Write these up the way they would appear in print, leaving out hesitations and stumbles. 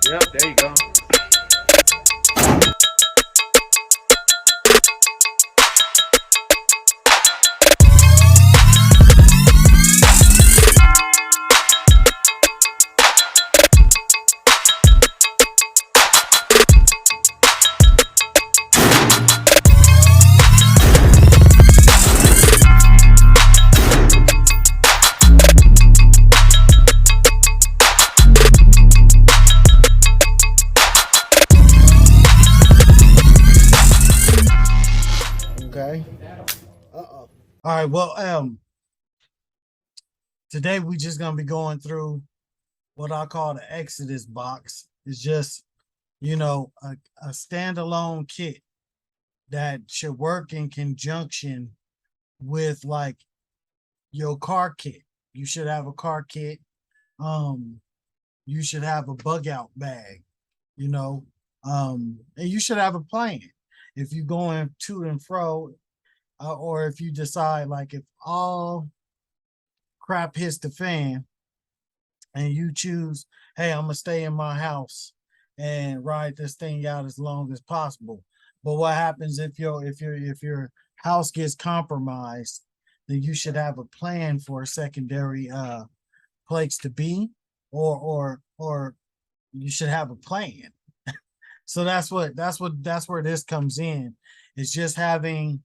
Yep, there you go. Okay. Uh-oh. All right. Well, today we just gonna be going through what I call the Exodus box. It's just, a standalone kit that should work in conjunction with like your car kit. You should have a car kit. Um, you should have a bug out bag, you know, and you should have a plan. If you're going to and fro, or if you decide like if all crap hits the fan and you choose, hey, I'm gonna stay in my house and ride this thing out as long as possible. But what happens if your house gets compromised? Then you should have a plan for a secondary place to be, or you should have a plan. So that's where this comes in. It's just having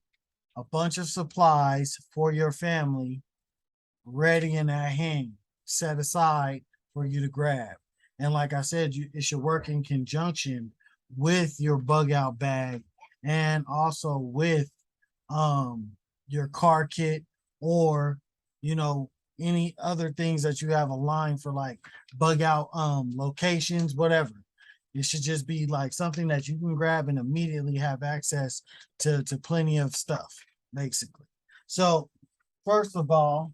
a bunch of supplies for your family ready in that hand, set aside for you to grab. And like I said, it should work in conjunction with your bug out bag and also with um your car kit, or you know any other things that you have aligned for like bug out locations, whatever. It should just be like something that you can grab and immediately have access to plenty of stuff, basically. So first of all,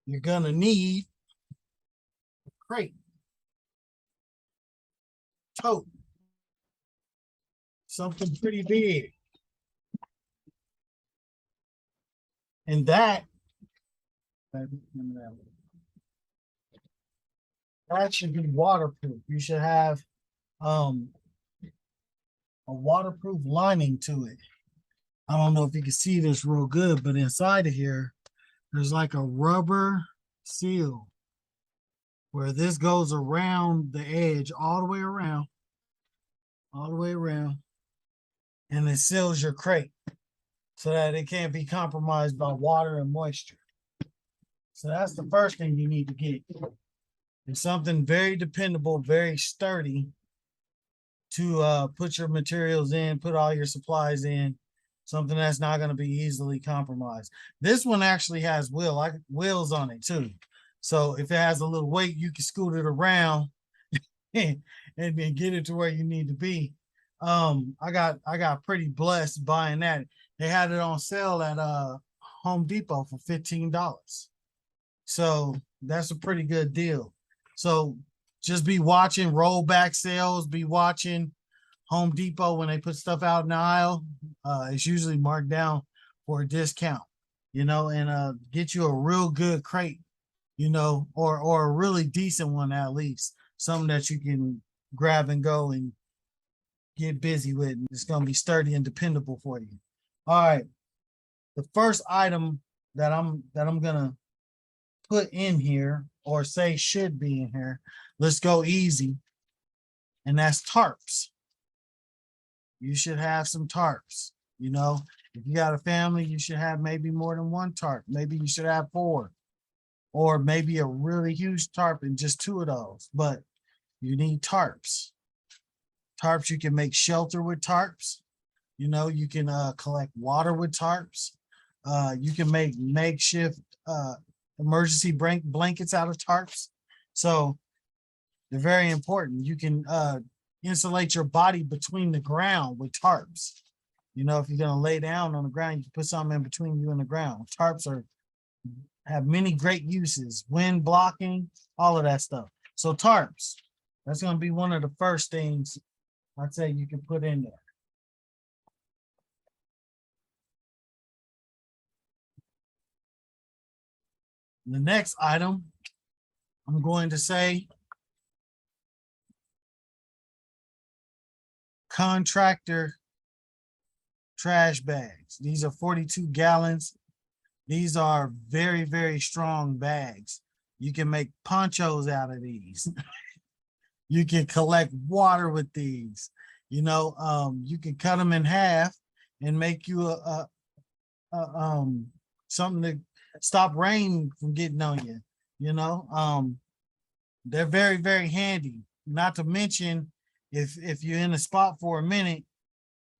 you're gonna need crate, tote, something pretty big. And that should be waterproof. You should have um a waterproof lining to it. I don't know if you can see this real good, but inside of here, there's like a rubber seal where this goes around the edge all the way around, and it seals your crate so that it can't be compromised by water and moisture. So that's the first thing you need to get. It's something very dependable, very sturdy to put your materials in, put all your supplies in, something that's not going to be easily compromised. This one actually has wheels on it too. So if it has a little weight, you can scoot it around and get it to where you need to be. I got pretty blessed buying that. They had it on sale at Home Depot for $15. So that's a pretty good deal. So just be watching rollback sales, be watching Home Depot when they put stuff out in the aisle. It's usually marked down for a discount, and get you a real good crate, or a really decent one at least, something that you can grab and go and get busy with. It's gonna be sturdy and dependable for you. All right. The first item that I'm gonna put in here, or say should be in here, let's go easy, and that's tarps. You should have some tarps. If you got a family, you should have maybe more than one tarp. Maybe you should have four, or maybe a really huge tarp and just two of those. But you need tarps. Tarps, you can make shelter with tarps. You can collect water with tarps. You can make makeshift emergency blankets out of tarps. So they're very important. You can insulate your body between the ground with tarps. If you're gonna lay down on the ground, you can put something in between you and the ground. Tarps have many great uses, wind blocking, all of that stuff. So tarps, that's gonna be one of the first things I'd say you can put in there. The next item, I'm going to say contractor trash bags. These are 42 gallons. These are very, very strong bags. You can make ponchos out of these. You can collect water with these. You can cut them in half and make you something to stop rain from getting on you. They're very, very handy. Not to mention, if you're in a spot for a minute,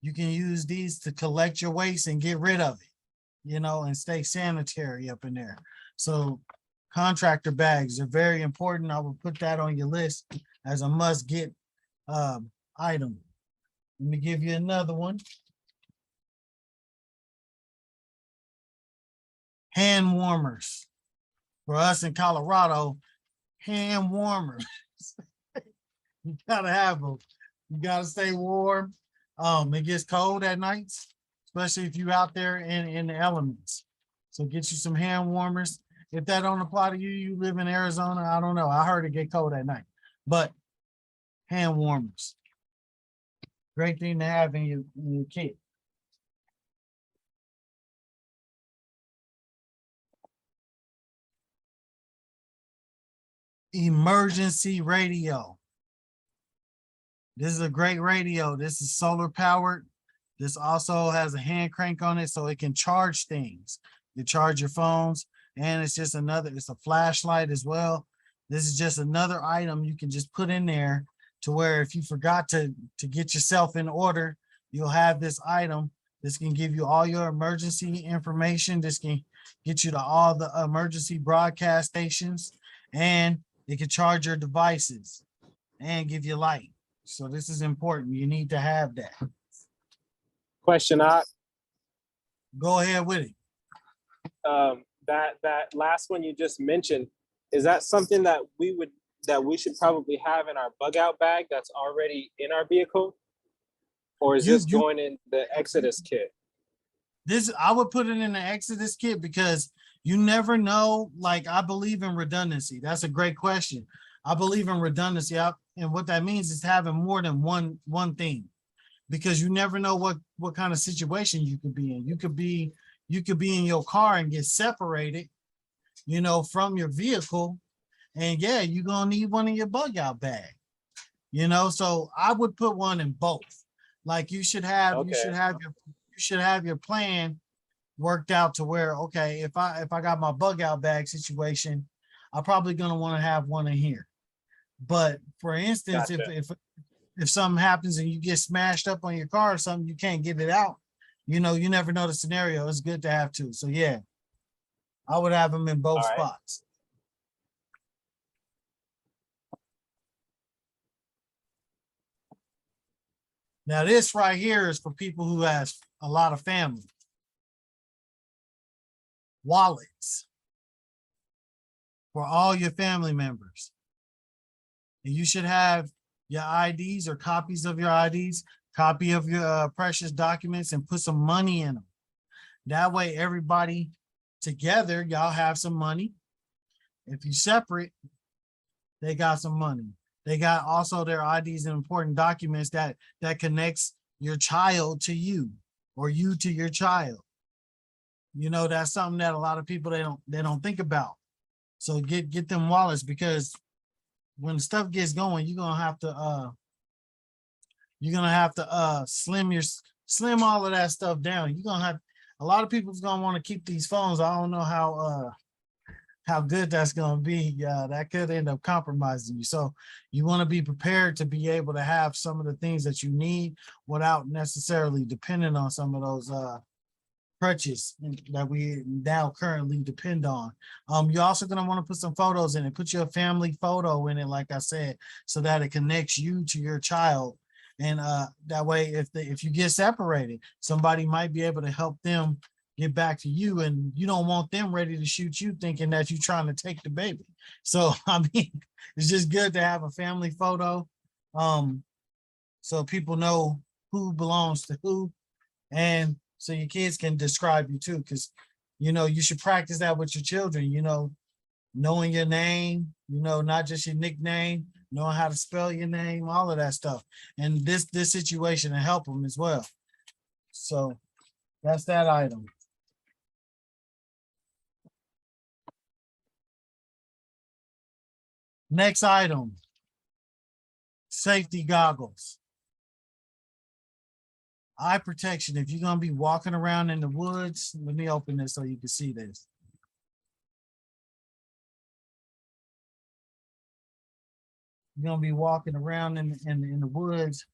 you can use these to collect your waste and get rid of it, and stay sanitary up in there. So contractor bags are very important. I will put that on your list as a must get item. Let me give you another one. Hand warmers. For us in Colorado, hand warmers. You gotta have them. You gotta stay warm. It gets cold at nights, especially if you're out there in the elements. So get you some hand warmers. If that don't apply to you, you live in Arizona, I don't know. I heard it get cold at night, but hand warmers. Great thing to have in your kit. Emergency radio. This is a great radio. This is solar powered. This also has a hand crank on it so it can charge things. You charge your phones, and it's a flashlight as well. This is just another item you can just put in there to where if you forgot to get yourself in order, you'll have this item. This can give you all your emergency information. This can get you to all the emergency broadcast stations, and it can charge your devices and give you light. So this is important. You need to have that. Question, Go ahead with it. That last one you just mentioned, is that something that we should probably have in our bug out bag that's already in our vehicle? Or is this going in the Exodus kit? I would put it in the Exodus kit because you never know. Like, I believe in redundancy. That's a great question. I believe in redundancy. And what that means is having more than one thing, because you never know what kind of situation you could be in. You could be in your car and get separated, from your vehicle. And yeah, you're gonna need one in your bug out bag. So I would put one in both. Like you should have your plan worked out to where, okay, if I got my bug out bag situation, I'm probably gonna want to have one in here. But for instance, Gotcha. if something happens and you get smashed up on your car or something, you can't get it out, you never know the scenario. It's good to have two. So yeah, I would have them in both spots. Now this right here is for people who has a lot of family. Wallets for all your family members. And you should have your IDs or copies of your IDs, copy of your precious documents, and put some money in them. That way, everybody together, y'all have some money. If you separate, they got some money. They got also their IDs and important documents that connects your child to you or you to your child. That's something that a lot of people, they don't think about. So get them wallets, because when stuff gets going, you're gonna have to slim all of that stuff down. You're gonna have a lot of people's gonna want to keep these phones. I don't know how good that's gonna be. That could end up compromising you. So you want to be prepared to be able to have some of the things that you need without necessarily depending on some of those crutches that we now currently depend on. You're also going to want to put some photos in it. Put your family photo in it, like I said, so that it connects you to your child. And that way, if you get separated, somebody might be able to help them get back to you, and you don't want them ready to shoot you thinking that you're trying to take the baby. So, I mean, it's just good to have a family photo, so people know who belongs to who, and so your kids can describe you too, because you should practice that with your children. knowing your name, not just your nickname, knowing how to spell your name, all of that stuff. And this situation will help them as well. So that's that item. Next item, safety goggles. Eye protection. If you're gonna be walking around in the woods, let me open this so you can see this. You're gonna be walking around in the woods,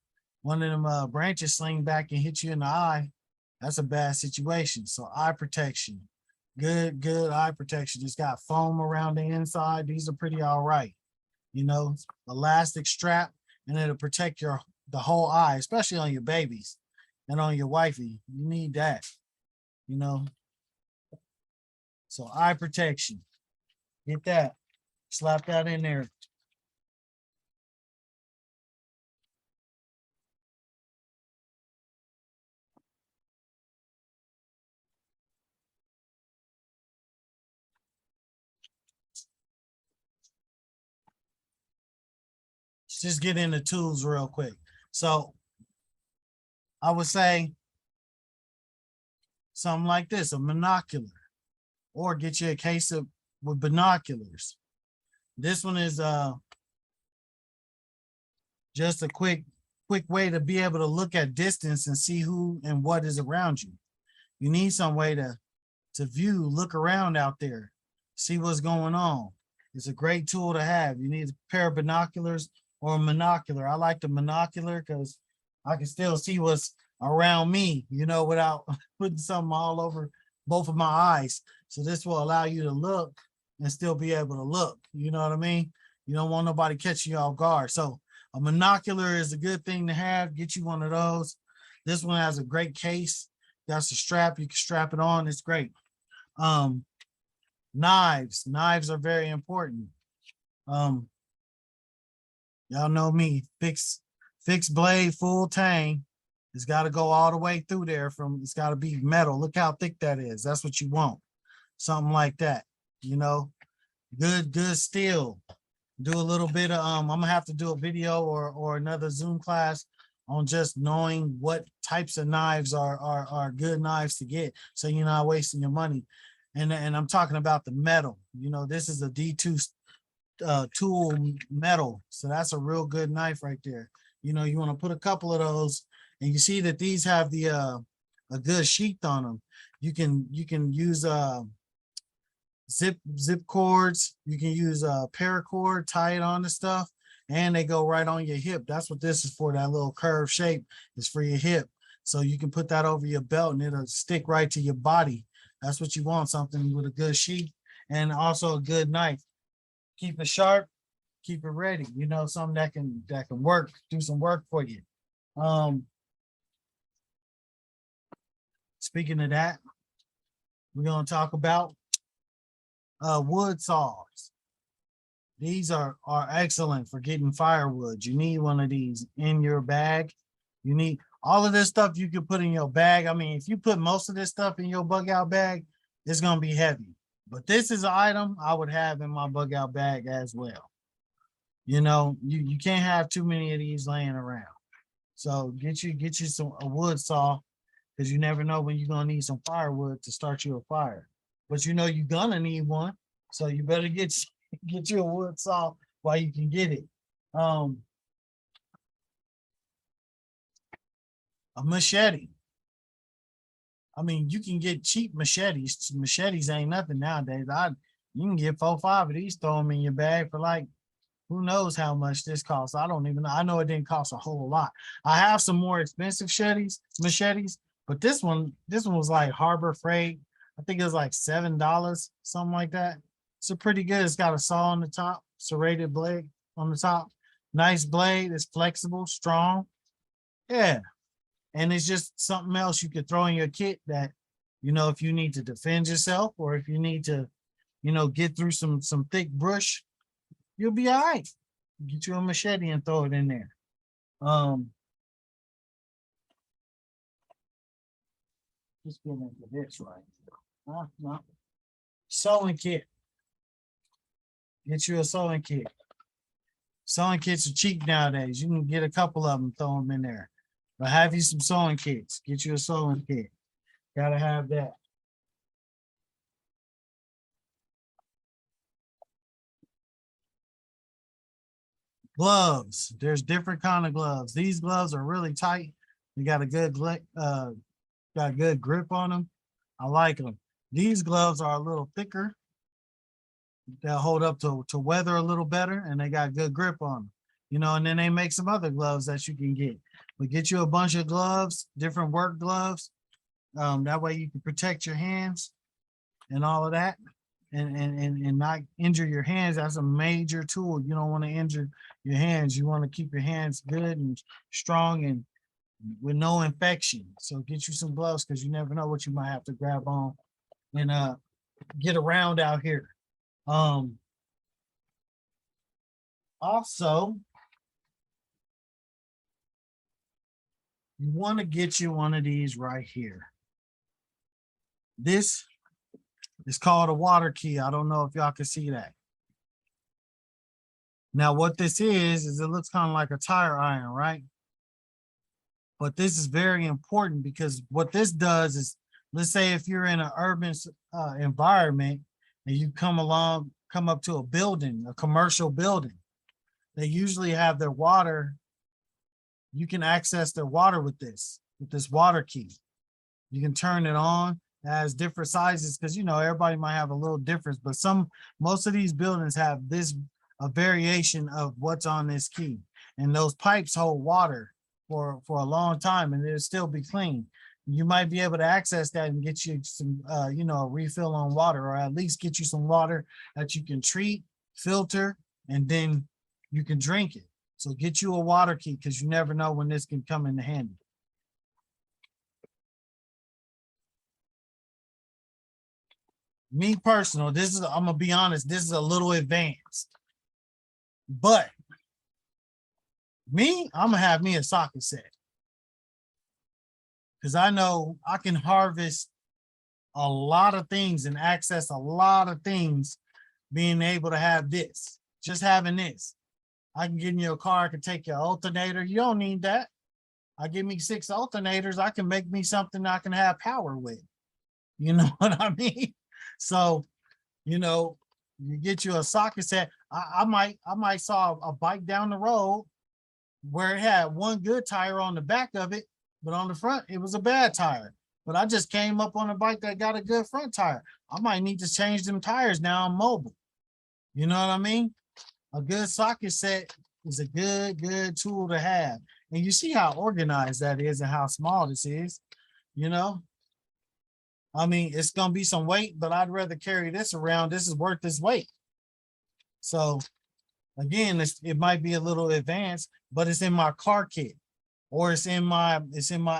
one of them branches sling back and hit you in the eye. That's a bad situation. So eye protection, good eye protection. It's got foam around the inside. These are pretty all right. Elastic strap, and it'll protect the whole eye, especially on your babies and on your wifey. You need that. So eye protection. Get that. Slap that in there. Let's just get into tools real quick. So I would say something like this, a monocular, or get you a case of with binoculars. This one is just a quick way to be able to look at distance and see who and what is around you. You need some way to view, look around out there, see what's going on. It's a great tool to have. You need a pair of binoculars or a monocular. I like the monocular because I can still see what's around me, without putting something all over both of my eyes. So this will allow you to look and still be able to look. You know what I mean? You don't want nobody catching you off guard. So a monocular is a good thing to have. Get you one of those. This one has a great case. That's a strap. You can strap it on. It's great. Knives are very important. Y'all know me, fixed blade, full tang. It's got to go all the way through there. It's got to be metal. Look how thick that is. That's what you want. Something like that. Good steel. Do a little bit of I'm gonna have to do a video or another Zoom class on just knowing what types of knives are good knives to get, so you're not wasting your money. And I'm talking about the metal. This is a D2 tool metal, so that's a real good knife right there. You want to put a couple of those, and you see that these have the a good sheath on them. You can use zip cords. You can use a paracord, tie it on the stuff, and they go right on your hip. That's what this is for. That little curved shape is for your hip. So you can put that over your belt and it'll stick right to your body. That's what you want, something with a good sheath and also a good knife. Keep it sharp, keep it ready. Something that can work, do some work for you. Speaking of that, we're gonna talk about wood saws. These are excellent for getting firewood. You need one of these in your bag. You need all of this stuff you can put in your bag. I mean, if you put most of this stuff in your bug out bag, it's gonna be heavy. But this is an item I would have in my bug out bag as well. You can't have too many of these laying around. So get you a wood saw, because you never know when you're gonna need some firewood to start you a fire. But you're gonna need one. So you better get you a wood saw while you can get it. A machete. I mean, you can get cheap machetes. Machetes ain't nothing nowadays. You can get 4 or 5 of these, throw them in your bag for like, who knows how much this costs. I don't even know. I know it didn't cost a whole lot. I have some more expensive machetes, but this one was like Harbor Freight. I think it was like $7, something like that. So pretty good. It's got a saw on the top, serrated blade on the top. Nice blade. It's flexible, strong. Yeah. And it's just something else you could throw in your kit that, if you need to defend yourself, or if you need to, get through some thick brush, you'll be all right. Get you a machete and throw it in there. Let's get into this right. No. Sewing kit. Get you a sewing kit. Sewing kits are cheap nowadays. You can get a couple of them, throw them in there. But have you some sewing kits. Get you a sewing kit. Gotta have that. Gloves. There's different kind of gloves. These gloves are really tight. They got a good got good grip on them. I like them. These gloves are a little thicker. They'll hold up to weather a little better, and they got good grip on them. You know, and then they make some other gloves that you can get. But get you a bunch of gloves, different work gloves. That way you can protect your hands and all of that, and not injure your hands. That's a major tool. You don't want to injure your hands. You want to keep your hands good and strong and with no infection. So get you some gloves, because you never know what you might have to grab on and get around out here. Also, you want to get you one of these right here. This is called a water key. I don't know if y'all can see that. Now, what this is it looks kind of like a tire iron, right? But this is very important, because what this does is, let's say if you're in an urban environment and you come up to a building, a commercial building, they usually have their water. You can access their water with this water key. You can turn it on. It has different sizes, because, you know, everybody might have a little difference, but most of these buildings have a variation of what's on this key. And those pipes hold water for a long time, and it'll still be clean. You might be able to access that and get you some, you know, a refill on water, or at least get you some water that you can treat, filter, and then you can drink it. So get you a water key, because you never know when this can come into handy. Me personal, I'm gonna be honest, this is a little advanced. But me, I'm gonna have me a socket set. Because I know I can harvest a lot of things and access a lot of things being able to have this. Just having this. I can get in your car, I can take your alternator. You don't need that. I give me 6 alternators, I can make me something I can have power with. You know what I mean? So, you know, you get you a socket set. I might saw a bike down the road where it had one good tire on the back of it, but on the front, it was a bad tire. But I just came up on a bike that got a good front tire. I might need to change them tires. Now I'm mobile. You know what I mean? A good socket set is a good tool to have. And you see how organized that is and how small this is, you know? I mean, it's going to be some weight, but I'd rather carry this around. This is worth this weight. So again, it might be a little advanced, but it's in my car kit, or it's in my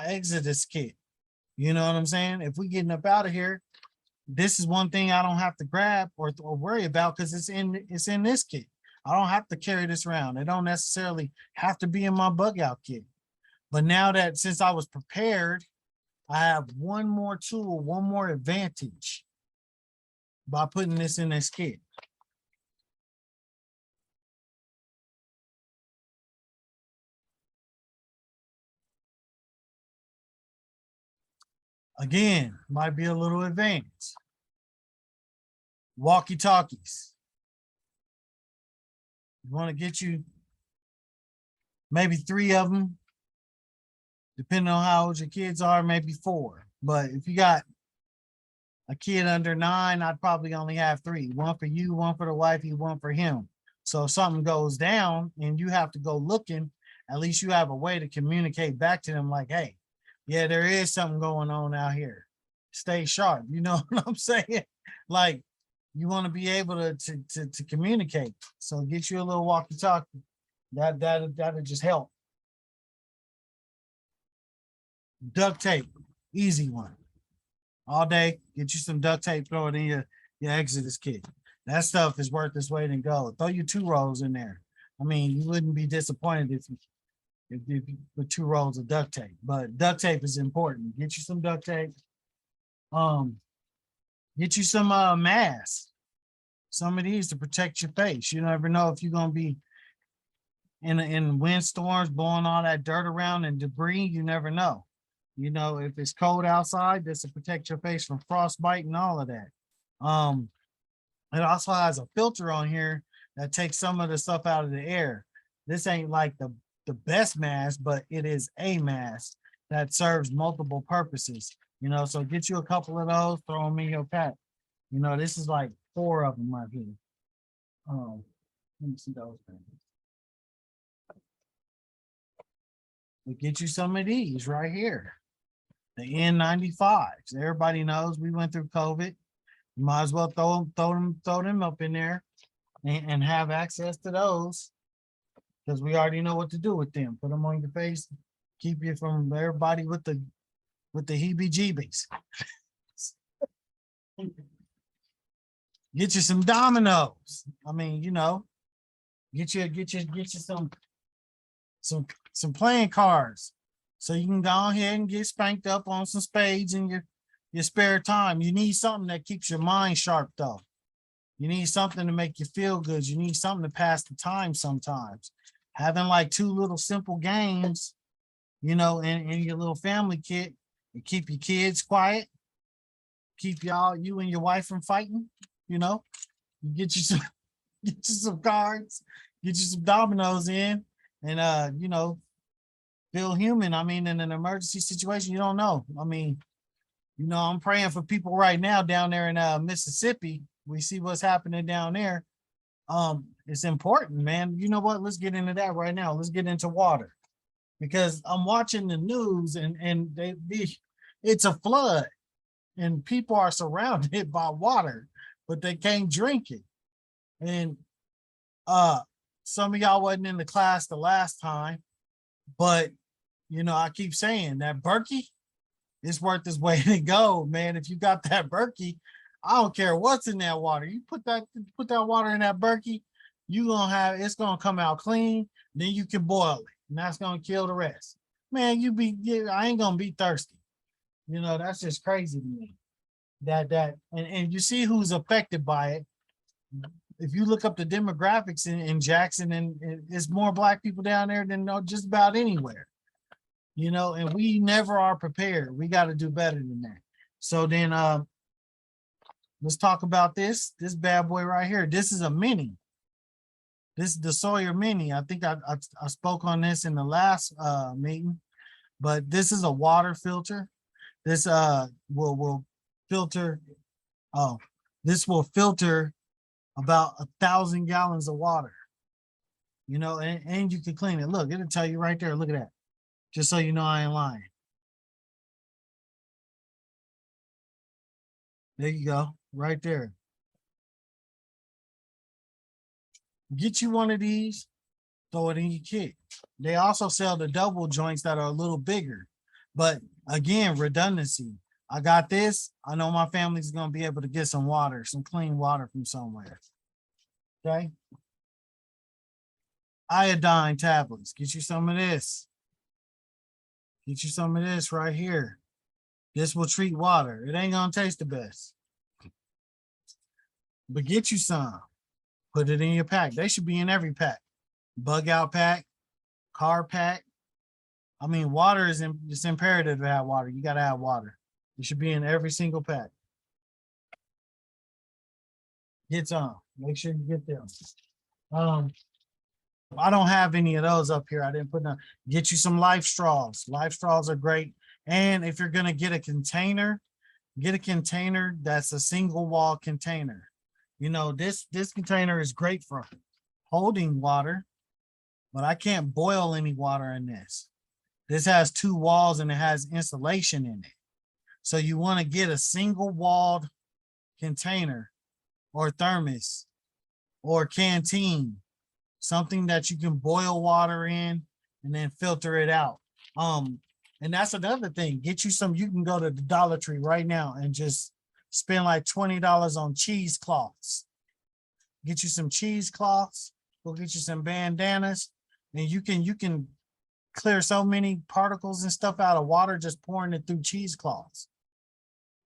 Exodus kit. You know what I'm saying? If we getting up out of here, this is one thing I don't have to grab or worry about, because it's in this kit. I don't have to carry this around. It don't necessarily have to be in my bug out kit. But now that, since I was prepared, I have one more tool, one more advantage by putting this in this kit. Again, might be a little advanced. Walkie-talkies. You want to get you maybe 3 of them, depending on how old your kids are, maybe 4. But if you got a kid under 9, I'd probably only have 3. One for you, one for the wifey, one for him. So if something goes down and you have to go looking, at least you have a way to communicate back to them like, hey, yeah, there is something going on out here. Stay sharp. You know what I'm saying? Like, you want to be able to communicate. So get you a little walkie-talkie. That'll just help. Duct tape, easy one. All day, get you some duct tape, throw it in your Exodus kit. That stuff is worth its weight in gold. Throw you 2 rolls in there. I mean, you wouldn't be disappointed if you put 2 rolls of duct tape, but duct tape is important. Get you some duct tape. Get you some masks. some of these to protect your face. You never know if you're gonna be in windstorms, blowing all that dirt around and debris. You never know. You know, if it's cold outside, this will protect your face from frostbite and all of that. It also has a filter on here that takes some of the stuff out of the air. This ain't like the best mask, but it is a mask that serves multiple purposes. You know, so get you a couple of those, throw them in your pack. You know, this is like 4 of them right here. Let me see those things. We get you some of these right here. The N95s. Everybody knows we went through COVID. You might as well throw them up in there and have access to those, because we already know what to do with them. Put them on your face, keep you from everybody with the heebie-jeebies. Get you some dominoes. I mean, you know, get you some playing cards, so you can go ahead and get spanked up on some spades in your spare time. You need something that keeps your mind sharp though. You need something to make you feel good. You need something to pass the time sometimes. Having like 2 little simple games, you know, in your little family kit, and keep your kids quiet, keep you and your wife from fighting, you know. You get you some cards, get you some dominoes in, and you know, feel human. I mean, in an emergency situation, you don't know. I mean, you know, I'm praying for people right now down there in Mississippi. We see what's happening down there. It's important, man. You know what? Let's get into that right now. Let's get into water, because I'm watching the news and it's a flood and people are surrounded by water, but they can't drink it. And some of y'all wasn't in the class the last time, but you know, I keep saying that Berkey is worth its weight in gold, man. If you got that Berkey, I don't care what's in that water. You put that water in that Berkey, it's gonna come out clean. Then you can boil it, and that's gonna kill the rest. Man, I ain't gonna be thirsty. You know, that's just crazy to me. And you see who's affected by it. If you look up the demographics in Jackson, and it's more Black people down there than just about anywhere. You know, and we never are prepared. We got to do better than that. So then let's talk about this bad boy right here. This is a mini. This is the Sawyer Mini. I think I spoke on this in the last meeting, but this is a water filter. This will filter. This will filter about 1,000 gallons of water. You know, and you can clean it. Look, it'll tell you right there. Look at that. Just so you know I ain't lying. There you go, right there. Get you one of these, throw it in your kit. They also sell the double joints that are a little bigger, but again, redundancy. I got this. I know my family's gonna be able to get some water, some clean water from somewhere. Okay. Iodine tablets. Get you some of this. Get you some of this right here. This will treat water. It ain't gonna taste the best, but get you some. Put it in your pack. They should be in every pack. Bug out pack, car pack. I mean, water is it's imperative to have water. You gotta have water. It should be in every single pack. Get some. Make sure you get them. I don't have any of those up here. I didn't put none. Get you some Life Straws. Life Straws are great. And if you're gonna get a container, get a container that's a single wall container. You know, this container is great for holding water, but I can't boil any water in this. This has 2 walls and it has insulation in it. So you want to get a single walled container or thermos or canteen, something that you can boil water in and then filter it out. And that's another thing. Get you some, you can go to the Dollar Tree right now and just spend like $20 on cheesecloths. Get you some cheesecloths, go get you some bandanas, and you can clear so many particles and stuff out of water just pouring it through cheesecloths,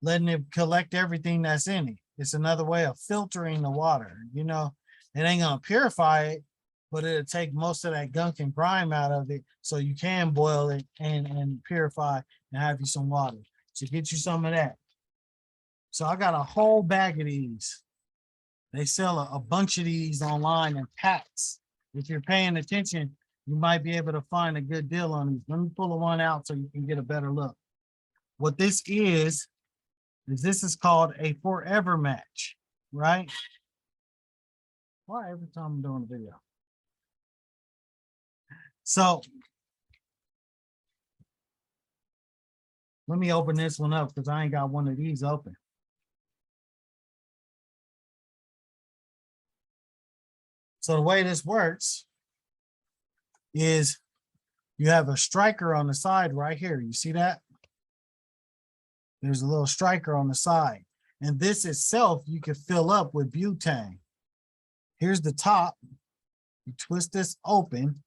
letting it collect everything that's in it. It's another way of filtering the water. You know, it ain't gonna purify it, but it'll take most of that gunk and grime out of it, so you can boil it and purify and have you some water. So get you some of that. So I got a whole bag of these. They sell a bunch of these online in packs. If you're paying attention, you might be able to find a good deal on these. Let me pull one out so you can get a better look. What this is this is called a forever match, right? Why every time I'm doing a video? So let me open this one up because I ain't got one of these open. So the way this works is you have a striker on the side right here. You see that? There's a little striker on the side. And this itself, you can fill up with butane. Here's the top. You twist this open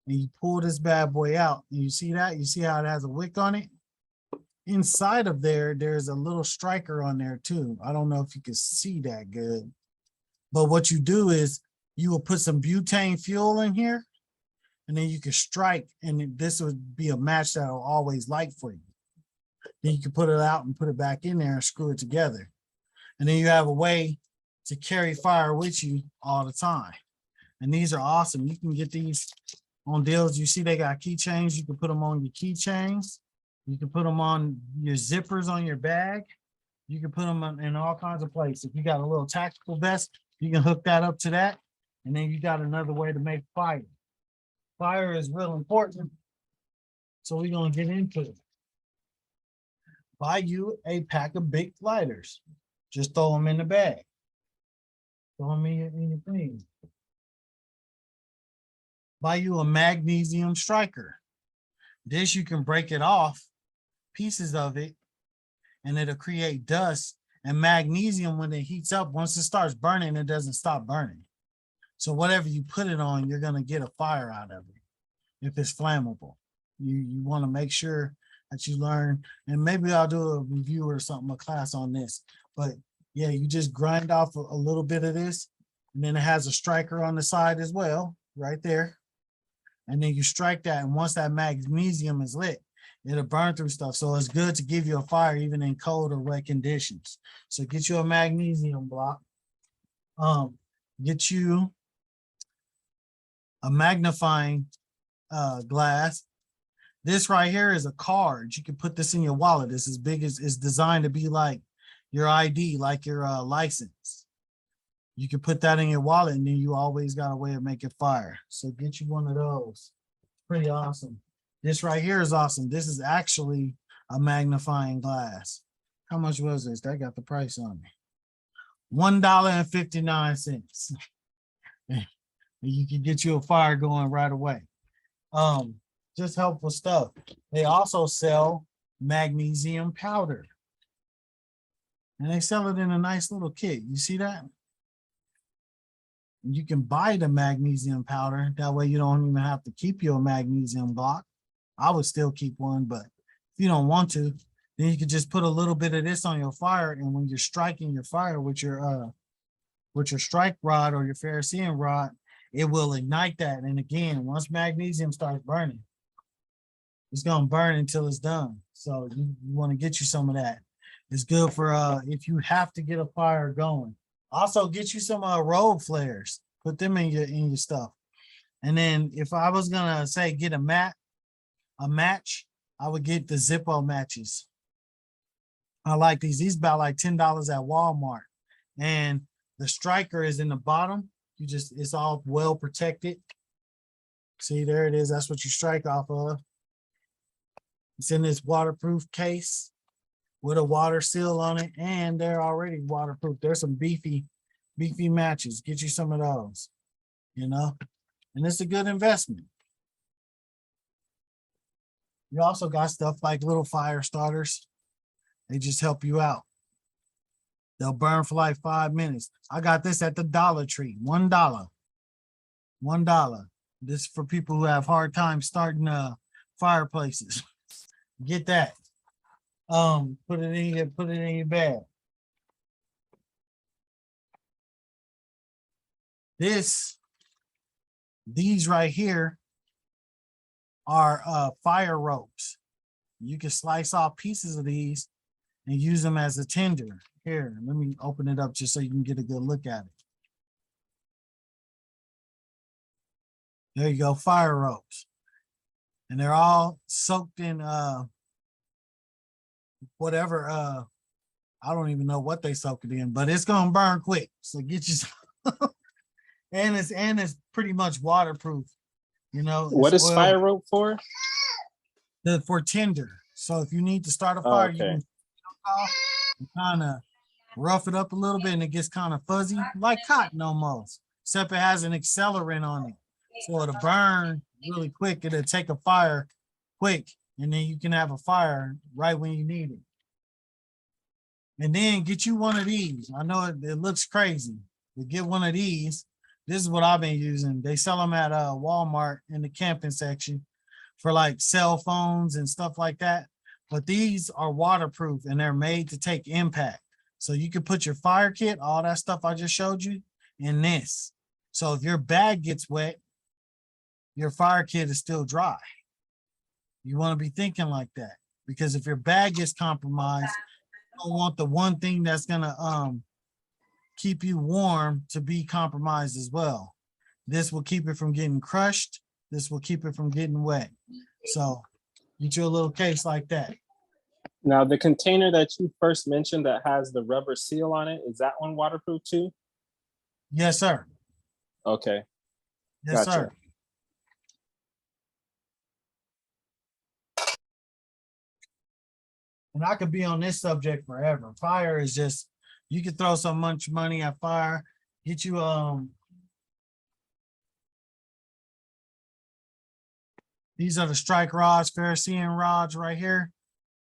and you pull this bad boy out. And you see that? You see how it has a wick on it? Inside of there, there's a little striker on there too. I don't know if you can see that good. But what you do is you will put some butane fuel in here and then you can strike, and this would be a match that will always light for you. Then you can put it out and put it back in there and screw it together. And then you have a way to carry fire with you all the time. And these are awesome. You can get these on deals. You see they got keychains. You can put them on your keychains. You can put them on your zippers on your bag. You can put them in all kinds of places. If you got a little tactical vest, you can hook that up to that. And then you got another way to make fire. Fire is real important. So we're going to get into it. Buy you a pack of big lighters. Just throw them in the bag. Throw them in your thing. Buy you a magnesium striker. This you can break it off, pieces of it, and it'll create dust. And magnesium, when it heats up, once it starts burning, it doesn't stop burning. So whatever you put it on, you're going to get a fire out of it if it's flammable. You want to make sure that you learn, and maybe I'll do a review or something, a class on this. But yeah, you just grind off a little bit of this, and then it has a striker on the side as well, right there. And then you strike that, and once that magnesium is lit, it'll burn through stuff. So it's good to give you a fire even in cold or wet conditions. So get you a magnesium block. Get you a magnifying glass. This right here is a card. You can put this in your wallet. It's as big as it's designed to be like your ID, like your license. You can put that in your wallet, and then you always got a way of making fire. So get you one of those. Pretty awesome. This right here is awesome. This is actually a magnifying glass. How much was this? That got the price on me. $1.59. You can get you a fire going right away. Just helpful stuff. They also sell magnesium powder. And they sell it in a nice little kit. You see that? You can buy the magnesium powder. That way you don't even have to keep your magnesium block. I would still keep one, but if you don't want to, then you can just put a little bit of this on your fire. And when you're striking your fire with your strike rod or your ferrocerium rod, it will ignite that. And again, once magnesium starts burning, it's going to burn until it's done. So you want to get you some of that. It's good for if you have to get a fire going. Also get you some road flares. Put them in your stuff. And then if I was gonna say get a match, I would get the Zippo matches. I like these. These about like $10 at Walmart. And the striker is in the bottom. It's all well protected. See, there it is. That's what you strike off of. It's in this waterproof case with a water seal on it, and they're already waterproof. There's some beefy matches. Get you some of those, and it's a good investment. You also got stuff like little fire starters. They just help you out. They'll burn for like 5 minutes. I got this at the Dollar Tree, $1. $1. This is for people who have hard time starting fireplaces. Get that. Put it in your bag. these right here are fire ropes. You can slice off pieces of these and use them as a tinder. Here, let me open it up just so you can get a good look at it. There you go, fire ropes. And they're all soaked in whatever, I don't even know what they soak it in, but it's gonna burn quick. So get you some. and it's pretty much waterproof. You know, What it's is oil fire rope for? for tinder. So if you need to start a Oh, fire, you okay. can kind of rough it up a little bit and it gets kind of fuzzy, like cotton almost, except it has an accelerant on it. So it'll burn really quick. It'll take a fire quick, and then you can have a fire right when you need it. And then get you one of these. I know it looks crazy, but get one of these. This is what I've been using. They sell them at Walmart in the camping section for like cell phones and stuff like that. But these are waterproof and they're made to take impact. So you can put your fire kit, all that stuff I just showed you, in this. So if your bag gets wet, your fire kit is still dry. You want to be thinking like that, because if your bag gets compromised, you don't want the one thing that's gonna keep you warm to be compromised as well. This will keep it from getting crushed. This will keep it from getting wet. So get you a little case like that. Now, the container that you first mentioned that has the rubber seal on it, is that one waterproof too? Yes, sir. Okay. Yes, Gotcha. sir. And I could be on this subject forever. Fire is just, you can throw so much money at fire. Get you these are the strike rods, ferrocerium rods right here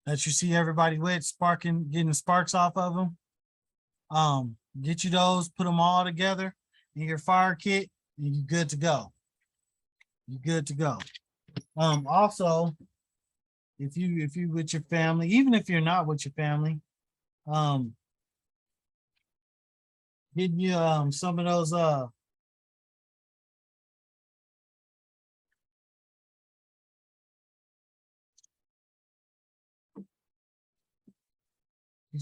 that you see everybody with, sparking, getting sparks off of them. Get you those, put them all together in your fire kit, and you're good to go. You're good to go. Also, if you with your family, even if you're not with your family, get you some of those get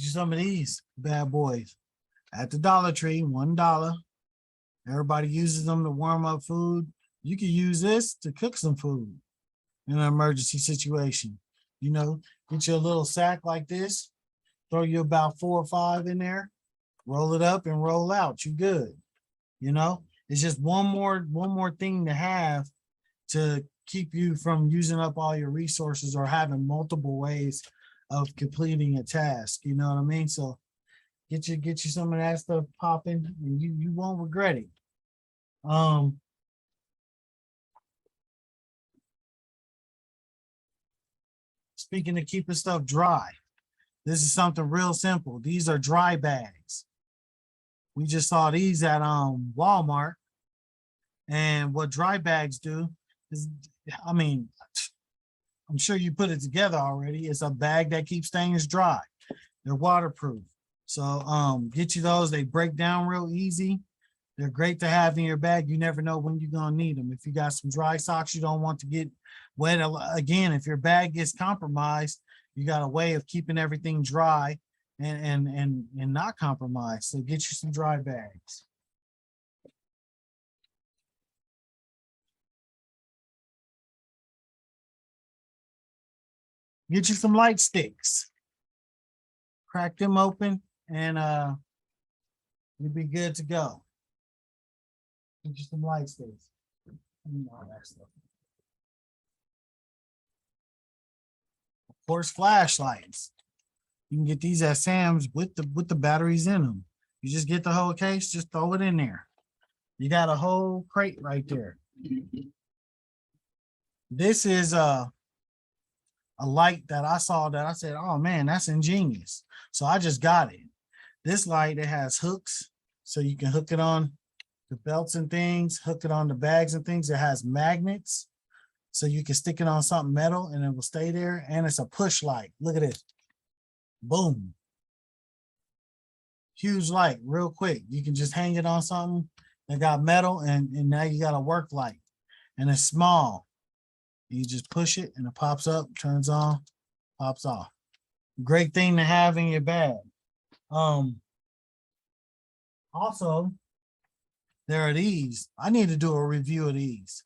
you some of these bad boys at the Dollar Tree, $1. Everybody uses them to warm up food. You can use this to cook some food in an emergency situation. You know, get you a little sack like this, throw you about 4 or 5 in there, roll it up and roll out. You good. You know, it's just one more thing to have to keep you from using up all your resources or having multiple ways of completing a task. You know what I mean? So get you some of that stuff popping, and you won't regret it. Speaking of keeping stuff dry, this is something real simple. These are dry bags. We just saw these at Walmart. And what dry bags do is, I mean, I'm sure you put it together already. It's a bag that keeps things dry. They're waterproof. So get you those. They break down real easy. They're great to have in your bag. You never know when you're gonna need them. If you got some dry socks you don't want to get wet, again, if your bag gets compromised, you got a way of keeping everything dry and not compromised. So get you some dry bags. Get you some light sticks. Crack them open and you'll be good to go. Get you some light sticks. All that stuff. Of course, flashlights. You can get these at Sam's with the batteries in them. You just get the whole case, just throw it in there. You got a whole crate right there. This is a light that I saw that I said, oh man, that's ingenious. So I just got it. This light, it has hooks, so you can hook it on the belts and things, hook it on the bags and things. It has magnets, so you can stick it on something metal and it will stay there. And it's a push light. Look at it. Boom. Huge light, real quick. You can just hang it on something that got metal, and now you got a work light, and it's small. You just push it and it pops up, turns on, pops off. Great thing to have in your bag. Also, there are these. I need to do a review of these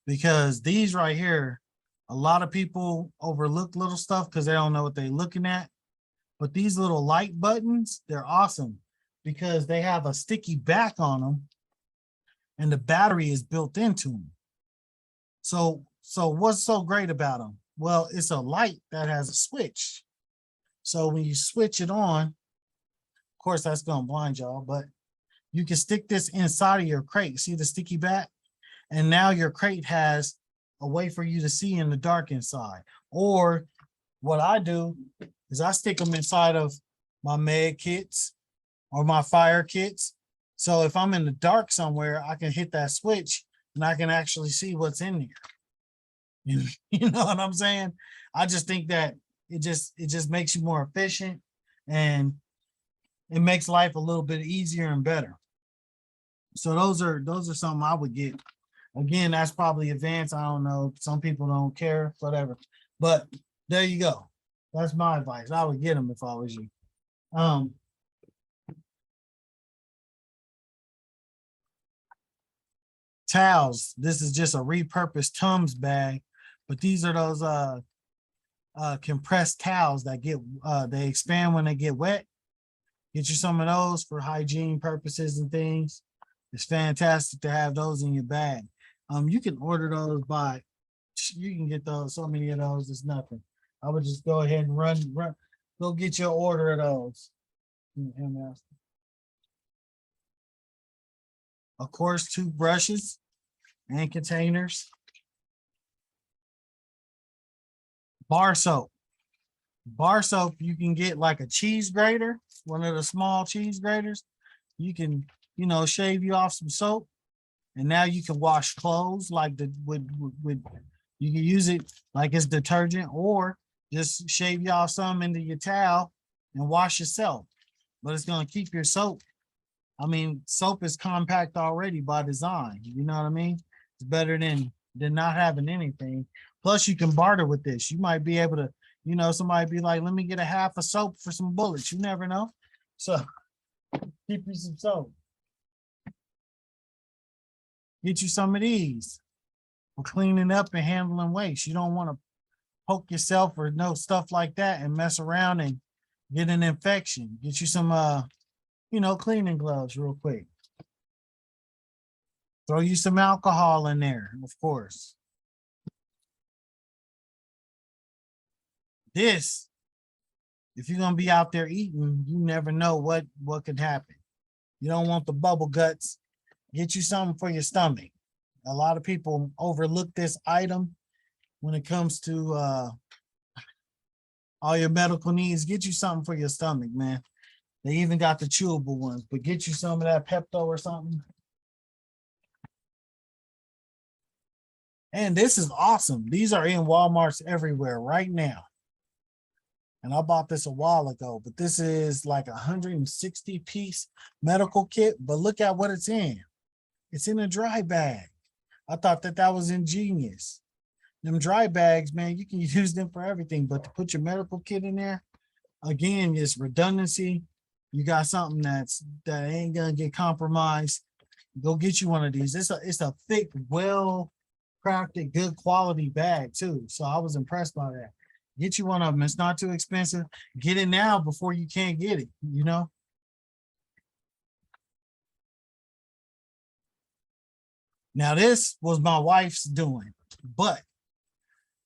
because these right here, a lot of people overlook little stuff because they don't know what they're looking at. But these little light buttons, they're awesome because they have a sticky back on them and the battery is built into them. So what's so great about them? Well, it's a light that has a switch. So when you switch it on, of course, that's going to blind y'all, but you can stick this inside of your crate. See the sticky back? And now your crate has a way for you to see in the dark inside. Or what I do is I stick them inside of my med kits or my fire kits. So if I'm in the dark somewhere, I can hit that switch and I can actually see what's in there. You know what I'm saying? I just think that it just makes you more efficient and it makes life a little bit easier and better. So those are something I would get. Again, that's probably advanced. I don't know. Some people don't care, whatever. But there you go. That's my advice. I would get them if I was you. Towels. This is just a repurposed Tums bag, but these are those compressed towels that get they expand when they get wet. Get you some of those for hygiene purposes and things. It's fantastic to have those in your bag. You can order those by, you can get those, so many of those, it's nothing. I would just go ahead and run, go get your order of those. Of course, toothbrushes and containers. Bar soap. Bar soap, you can get like a cheese grater, one of the small cheese graters. You can, shave you off some soap. And now you can wash clothes like with you can use it like it's detergent, or just shave you off some into your towel and wash yourself. But it's gonna keep your soap. I mean, soap is compact already by design. You know what I mean? It's better than not having anything. Plus, you can barter with this. You might be able to, somebody be like, "Let me get a half a soap for some bullets." You never know. So keep you some soap. Get you some of these for cleaning up and handling waste. You don't want to poke yourself or stuff like that and mess around and get an infection. Get you some, cleaning gloves real quick. Throw you some alcohol in there, of course. This, if you're going to be out there eating, you never know what could happen. You don't want the bubble guts. Get you something for your stomach. A lot of people overlook this item when it comes to all your medical needs. Get you something for your stomach, man. They even got the chewable ones, but get you some of that Pepto or something. And this is awesome. These are in Walmarts everywhere right now. And I bought this a while ago, but this is like 160-piece medical kit, but look at what it's in. It's in a dry bag. I thought that was ingenious. Them dry bags, man, you can use them for everything, but to put your medical kit in there, again, it's redundancy. You got something that ain't gonna get compromised. Go get you one of these. It's a thick, well-crafted, good quality bag too. So I was impressed by that. Get you one of them. It's not too expensive. Get it now before you can't get it, Now, this was my wife's doing, but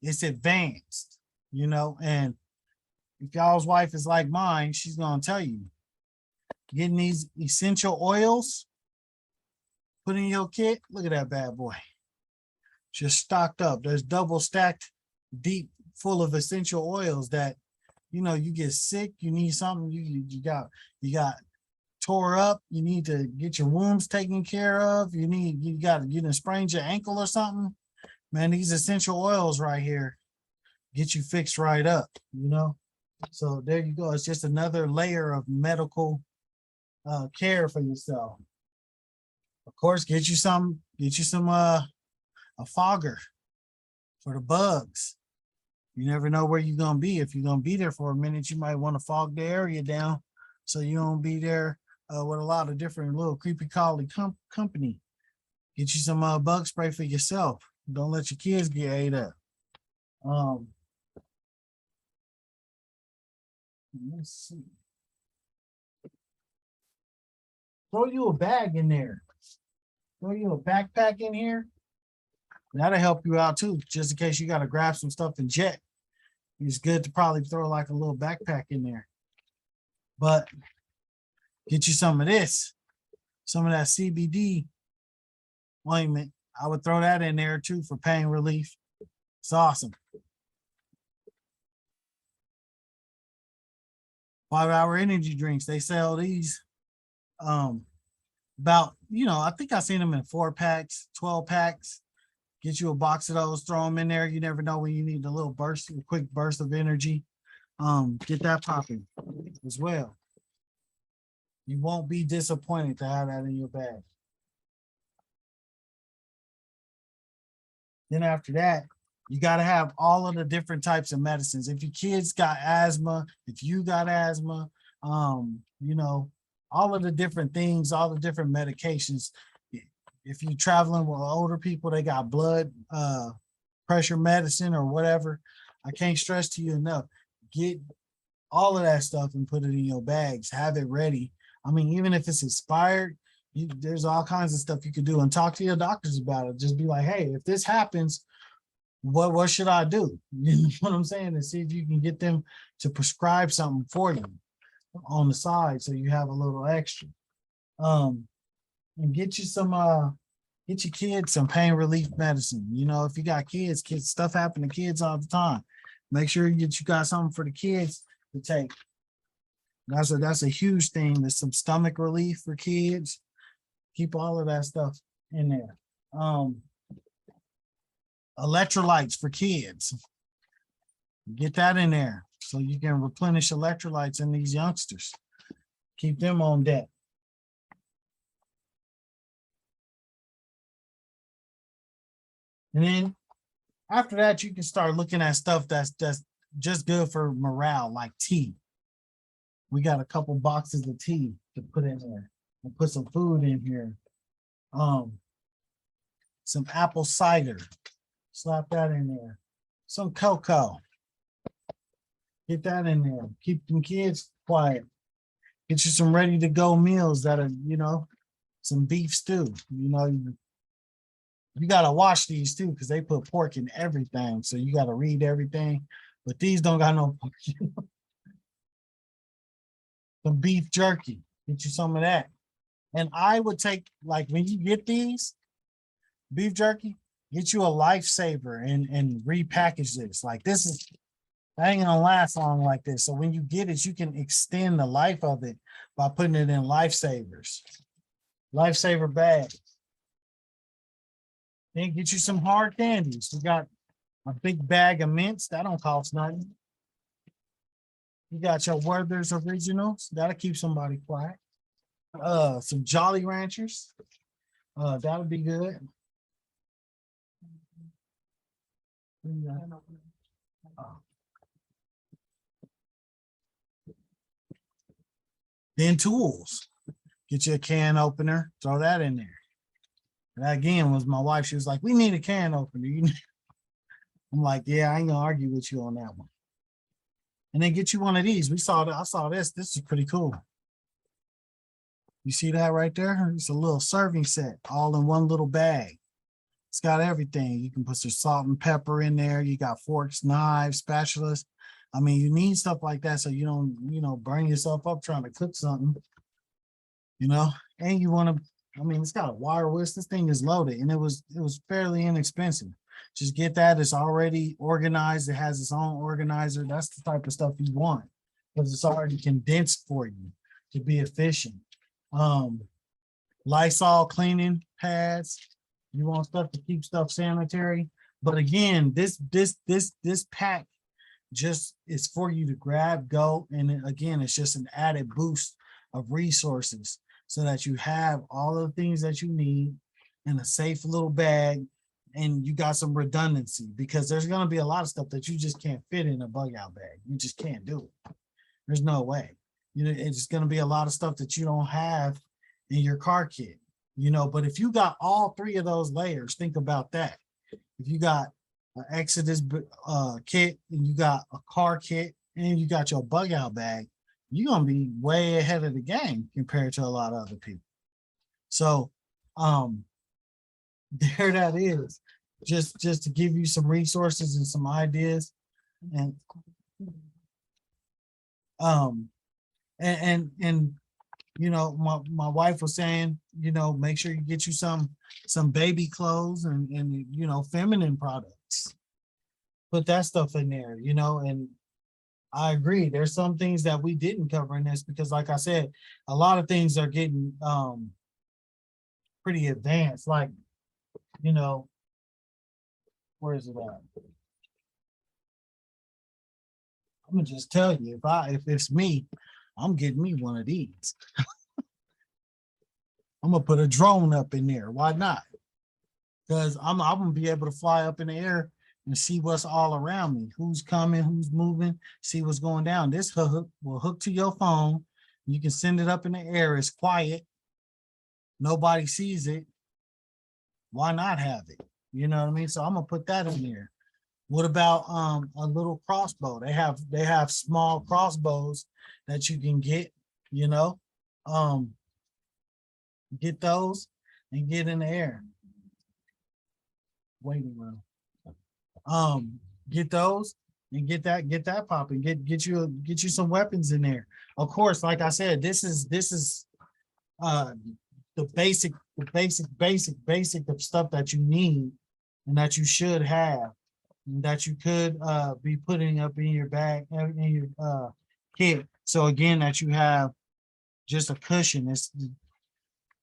it's advanced, and if y'all's wife is like mine, she's going to tell you, getting these essential oils, put in your kit. Look at that bad boy. Just stocked up. There's double stacked deep full of essential oils that, you get sick, you need something, you got tore up, you need to get your wounds taken care of, you done sprained your ankle or something, man, these essential oils right here get you fixed right up, so there you go. It's just another layer of medical care for yourself. Of course, get you some a fogger for the bugs. You never know where you're gonna be. If you're gonna be there for a minute, you might want to fog the area down so you don't be there with a lot of different little creepy crawly company. Get you some bug spray for yourself. Don't let your kids get ate up. Let's see. Throw you a bag in there. Throw you a backpack in here. That'll help you out too, just in case you got to grab some stuff and jet. It's good to probably throw like a little backpack in there. But get you some of this, some of that CBD ointment. I would throw that in there too for pain relief. It's awesome. 5-hour energy drinks. They sell these about, I think I seen them in 4-packs, 12-packs. Get you a box of those, throw them in there. You never know when you need a little burst, a quick burst of energy. Get that popping as well. You won't be disappointed to have that in your bag. Then after that, you got to have all of the different types of medicines. If your kids got asthma, if you got asthma, all of the different things, all the different medications. If you're traveling with older people, they got blood pressure medicine or whatever. I can't stress to you enough. Get all of that stuff and put it in your bags. Have it ready. I mean, even if it's expired, there's all kinds of stuff you could do, and talk to your doctors about it. Just be like, hey, if this happens, what should I do? You know what I'm saying? And see if you can get them to prescribe something for you on the side so you have a little extra. And get your kids some pain relief medicine. If you got kids, stuff happen to kids all the time. Make sure you got something for the kids to take. That's a huge thing. There's some stomach relief for kids. Keep all of that stuff in there. Electrolytes for kids. Get that in there so you can replenish electrolytes in these youngsters. Keep them on deck. And then after that, you can start looking at stuff that's just good for morale, like tea. We got a couple boxes of tea to put in there and put some food in here. Some apple cider. Slap that in there. Some cocoa. Get that in there. Keep them kids quiet. Get you some ready to go meals that are, some beef stew. You got to watch these too, because they put pork in everything. So you got to read everything. But these don't got no pork. Some beef jerky. Get you some of that. And I would take, like, when you get these beef jerky, get you a lifesaver and repackage this. Like, that ain't gonna last long like this. So when you get it, you can extend the life of it by putting it in lifesavers. Lifesaver bag. Then get you some hard candies. We got a big bag of mints. That don't cost nothing. You got your Werther's Originals. That'll keep somebody quiet. Some Jolly Ranchers. That'll be good. Then tools. Get you a can opener. Throw that in there. That again was my wife. She was like, we need a can opener. I'm like, yeah, I ain't gonna argue with you on that one. And then get you one of these. I saw this. This is pretty cool. You see that right there? It's a little serving set, all in one little bag. It's got everything. You can put some salt and pepper in there. You got forks, knives, spatulas. I mean, you need stuff like that so you don't, burn yourself up trying to cook something, and you want to, it's got a wire whisk. This thing is loaded, and it was fairly inexpensive. Just get that. It's already organized. It has its own organizer. That's the type of stuff you want because it's already condensed for you to be efficient. Lysol cleaning pads. You want stuff to keep stuff sanitary. But again, this pack just is for you to grab, go, and then again, it's just an added boost of resources. so that you have all of the things that you need in a safe little bag, and you got some redundancy, because there's going to be a lot of stuff that you just can't fit in a bug out bag. You just can't do it. There's no way. You know, it's going to be a lot of stuff that you don't have in your car kit, you know. But if you got all three of those layers, think about that. If you got an Exodus kit, and you got a car kit, and you got your bug out bag, you're going to be way ahead of the game compared to a lot of other people. So there that is, just to give you some resources and some ideas. And and you know, my wife was saying, you know, make sure you get you some baby clothes and you know, feminine products. Put that stuff in there, you know. And I agree, there's some things that we didn't cover in this, because like I said, a lot of things are getting pretty advanced. Like, you know, where is it at? I'm gonna just tell you, if it's me, I'm getting me one of these. I'm gonna put a drone up in there. Why not? Because I'm gonna be able to fly up in the air and see what's all around me, who's coming, who's moving, see what's going down. This hook will hook to your phone. You can send it up in the air. It's quiet. Nobody sees it. Why not have it? You know what I mean? So I'm gonna put that in there. What about a little crossbow? They have small crossbows that you can get, you know. Get those and get in the air. Waiting room. Get those and get that popping. Get you some weapons in there. Of course, like I said, this is the basic of stuff that you need and that you should have, and that you could be putting up in your bag, in your kit. So again, that you have just a cushion. It's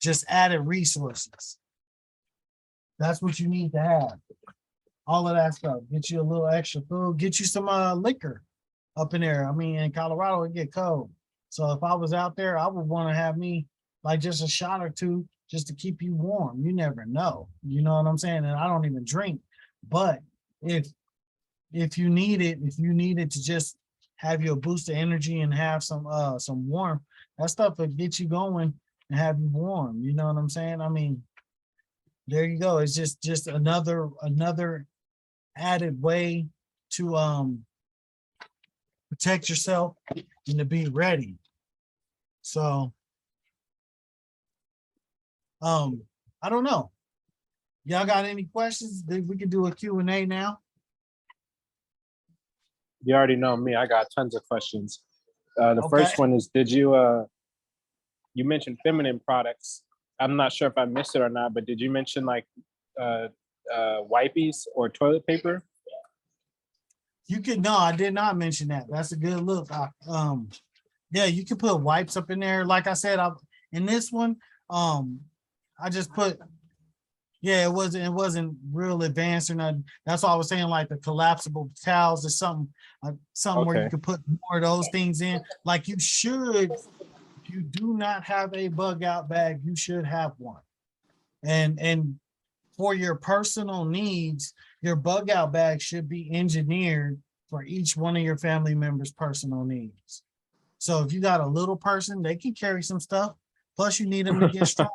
just added resources. That's what you need to have. All of that stuff. Get you a little extra food. Get you some liquor up in there. I mean, in Colorado, it get cold. So if I was out there, I would want to have me like just a shot or two just to keep you warm. You never know. You know what I'm saying? And I don't even drink. But if you need it to just have you a boost of energy and have some warmth, that stuff will get you going and have you warm. You know what I'm saying? I mean, there you go. It's just another added way to protect yourself and to be ready. So I don't know. Y'all got any questions? We can do a Q&A now. You already know me. I got tons of questions. The Okay. first one is, did you you mentioned feminine products. I'm not sure if I missed it or not, but did you mention like wipies or toilet paper? You could, no, I did not mention that. That's a good look. Yeah, you can put wipes up in there. Like I said, in this one, I just put, yeah, it wasn't real advanced or nothing. That's why I was saying, like the collapsible towels or something where you could put more of those things in. Like you should, if you do not have a bug out bag, you should have one. And for your personal needs, your bug out bag should be engineered for each one of your family members' personal needs. So if you got a little person, they can carry some stuff. Plus, you need them to get strong.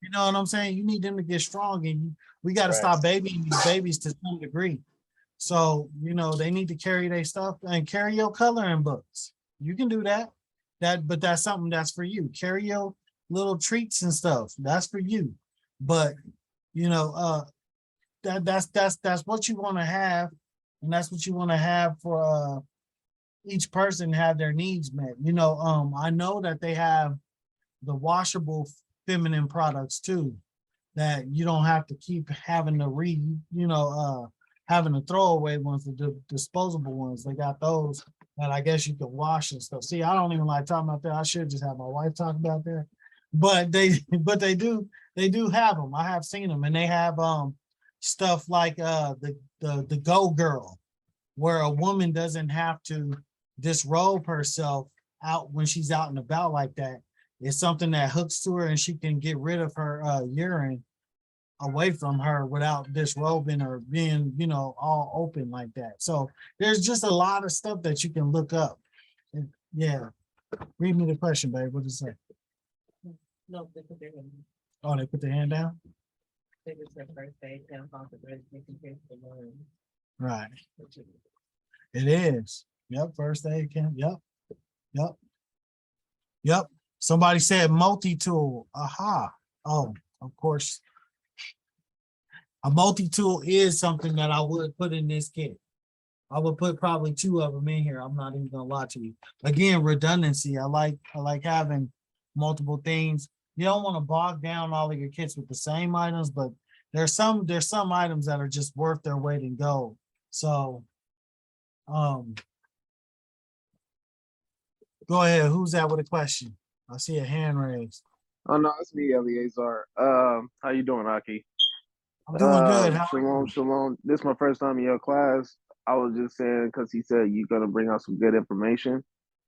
You know what I'm saying? You need them to get strong, and we got to stop babying these babies to some degree. So, you know, they need to carry their stuff and carry your coloring books. You can do that. But that's something that's for you. Carry your little treats and stuff. That's for you. But you know, that's what you want to have, and that's what you want to have for each person have their needs met. You know, I know that they have the washable feminine products too, that you don't have to keep having to having the throwaway ones, the disposable ones. They got those that I guess you can wash and stuff. See, I don't even like talking about that. I should just have my wife talk about that. But they do have them. I have seen them, and they have stuff like the Go Girl, where a woman doesn't have to disrobe herself out when she's out and about like that. It's something that hooks to her and she can get rid of her urine away from her without disrobing or being, all open like that. So there's just a lot of stuff that you can look up. Yeah. Read me the question, babe. What does it say? No, they put their hand. Oh, they put their hand down? They just said first aid, town hall, the rest, they can take the loan. Right. It is. Yep. First aid can. Yep. Yep. Yep. Somebody said multi-tool. Aha. Oh, of course. A multi-tool is something that I would put in this kit. I would put probably 2 of them in here. I'm not even gonna lie to you. Again, redundancy. I like having multiple things. You don't want to bog down all of your kits with the same items, but there's some items that are just worth their weight in gold. So go ahead. Who's that with a question? I see a hand raised. Oh no, it's me, Eleazar. How you doing, Aki? I'm doing good. How are Shalom, you? shalom. This is my first time in your class. I was just saying because he said you're gonna bring out some good information.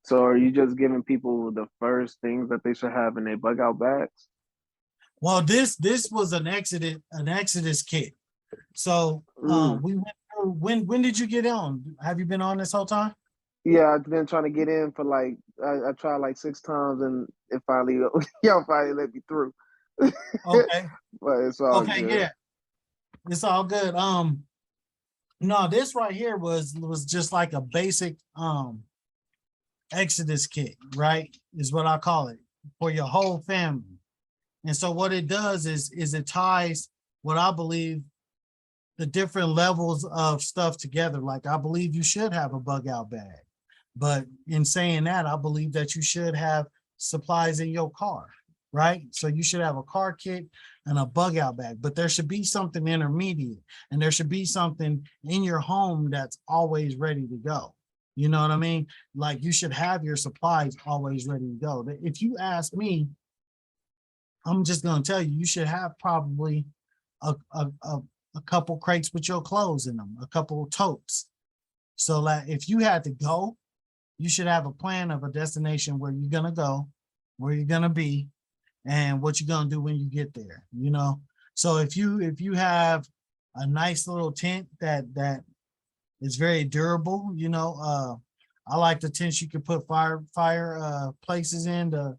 So are you just giving people the first things that they should have in their bug out bags? Well, this was an Exodus kit. So we went through, when did you get on? Have you been on this whole time? Yeah, I've been trying to get in for like I tried like 6 times and it finally y'all finally let me through. Okay. But it's all Okay, good. yeah. It's all good. No, this right here was just like a basic Exodus kit, right? Is what I call it for your whole family. And so what it does is it ties what I believe the different levels of stuff together. Like I believe you should have a bug out bag. But in saying that, I believe that you should have supplies in your car, right? So you should have a car kit and a bug out bag, but there should be something intermediate and there should be something in your home that's always ready to go. You know what I mean? Like you should have your supplies always ready to go. If you ask me, I'm just going to tell you, you should have probably a couple crates with your clothes in them, a couple of totes. So that if you had to go, you should have a plan of a destination where you're gonna go, where you're gonna be, and what you're gonna do when you get there. So if you have a nice little tent that is very durable, I like the tents you can put fire places in, the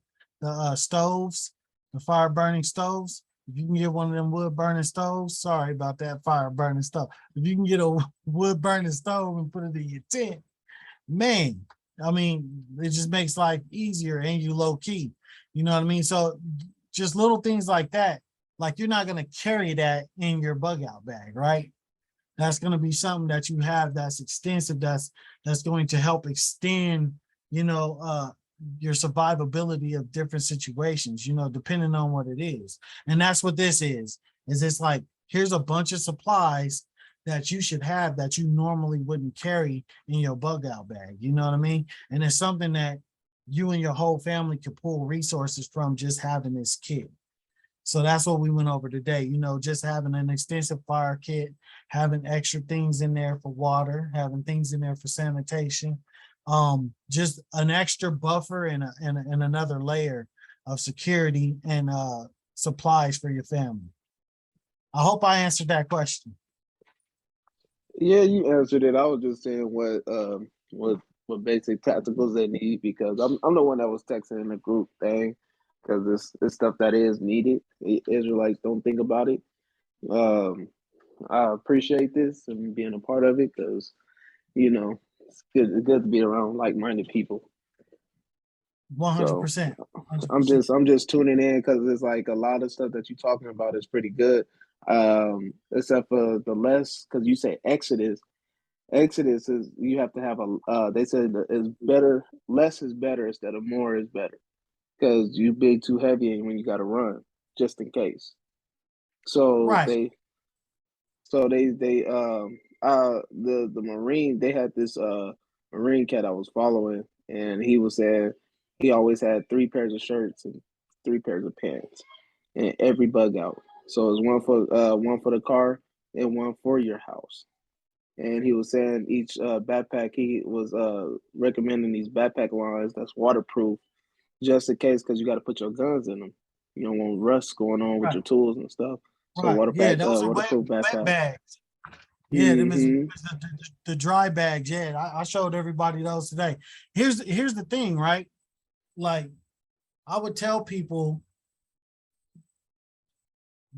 stoves, the fire burning stoves. If you can get one of them wood burning stoves, sorry about that fire burning stove. If you can get a wood burning stove and put it in your tent, man, I mean, it just makes life easier and you low key. You know what I mean? So just little things like that, like you're not going to carry that in your bug out bag, right? That's going to be something that you have that's extensive, that's going to help extend, your survivability of different situations, depending on what it is. And that's what this is it's like, here's a bunch of supplies that you should have that you normally wouldn't carry in your bug out bag. You know what I mean? And it's something that you and your whole family could pull resources from just having this kit. So that's what we went over today, just having an extensive fire kit, having extra things in there for water, having things in there for sanitation, just an extra buffer and another layer of security and supplies for your family. I hope I answered that question. Yeah, you answered it. I was just saying what basic tacticals they need because I'm the one that was texting in the group thing because it's stuff that is needed. Israelites don't think about it. Um, I appreciate this and being a part of it because it's good to be around like-minded people. 100%. I'm just tuning in because it's like a lot of stuff that you're talking about is pretty good. Except for the less because you say Exodus. Exodus is you have to have they said is better, less is better instead of more is better. Because you big too heavy when you gotta run, just in case. So Right. the Marine, they had this Marine cat I was following and he was saying he always had 3 pairs of shirts and 3 pairs of pants in every bug out. So it's one for the car and one for your house. And he was saying each backpack he was recommending these backpack lines that's waterproof just in case, because you got to put your guns in them. You don't want rust going on with Right, your tools and stuff. So right. Yeah, those are waterproof wet backpack. bags. Yeah, them is Mm-hmm. the dry bags. Yeah, I showed everybody those today. Here's the thing, right? Like I would tell people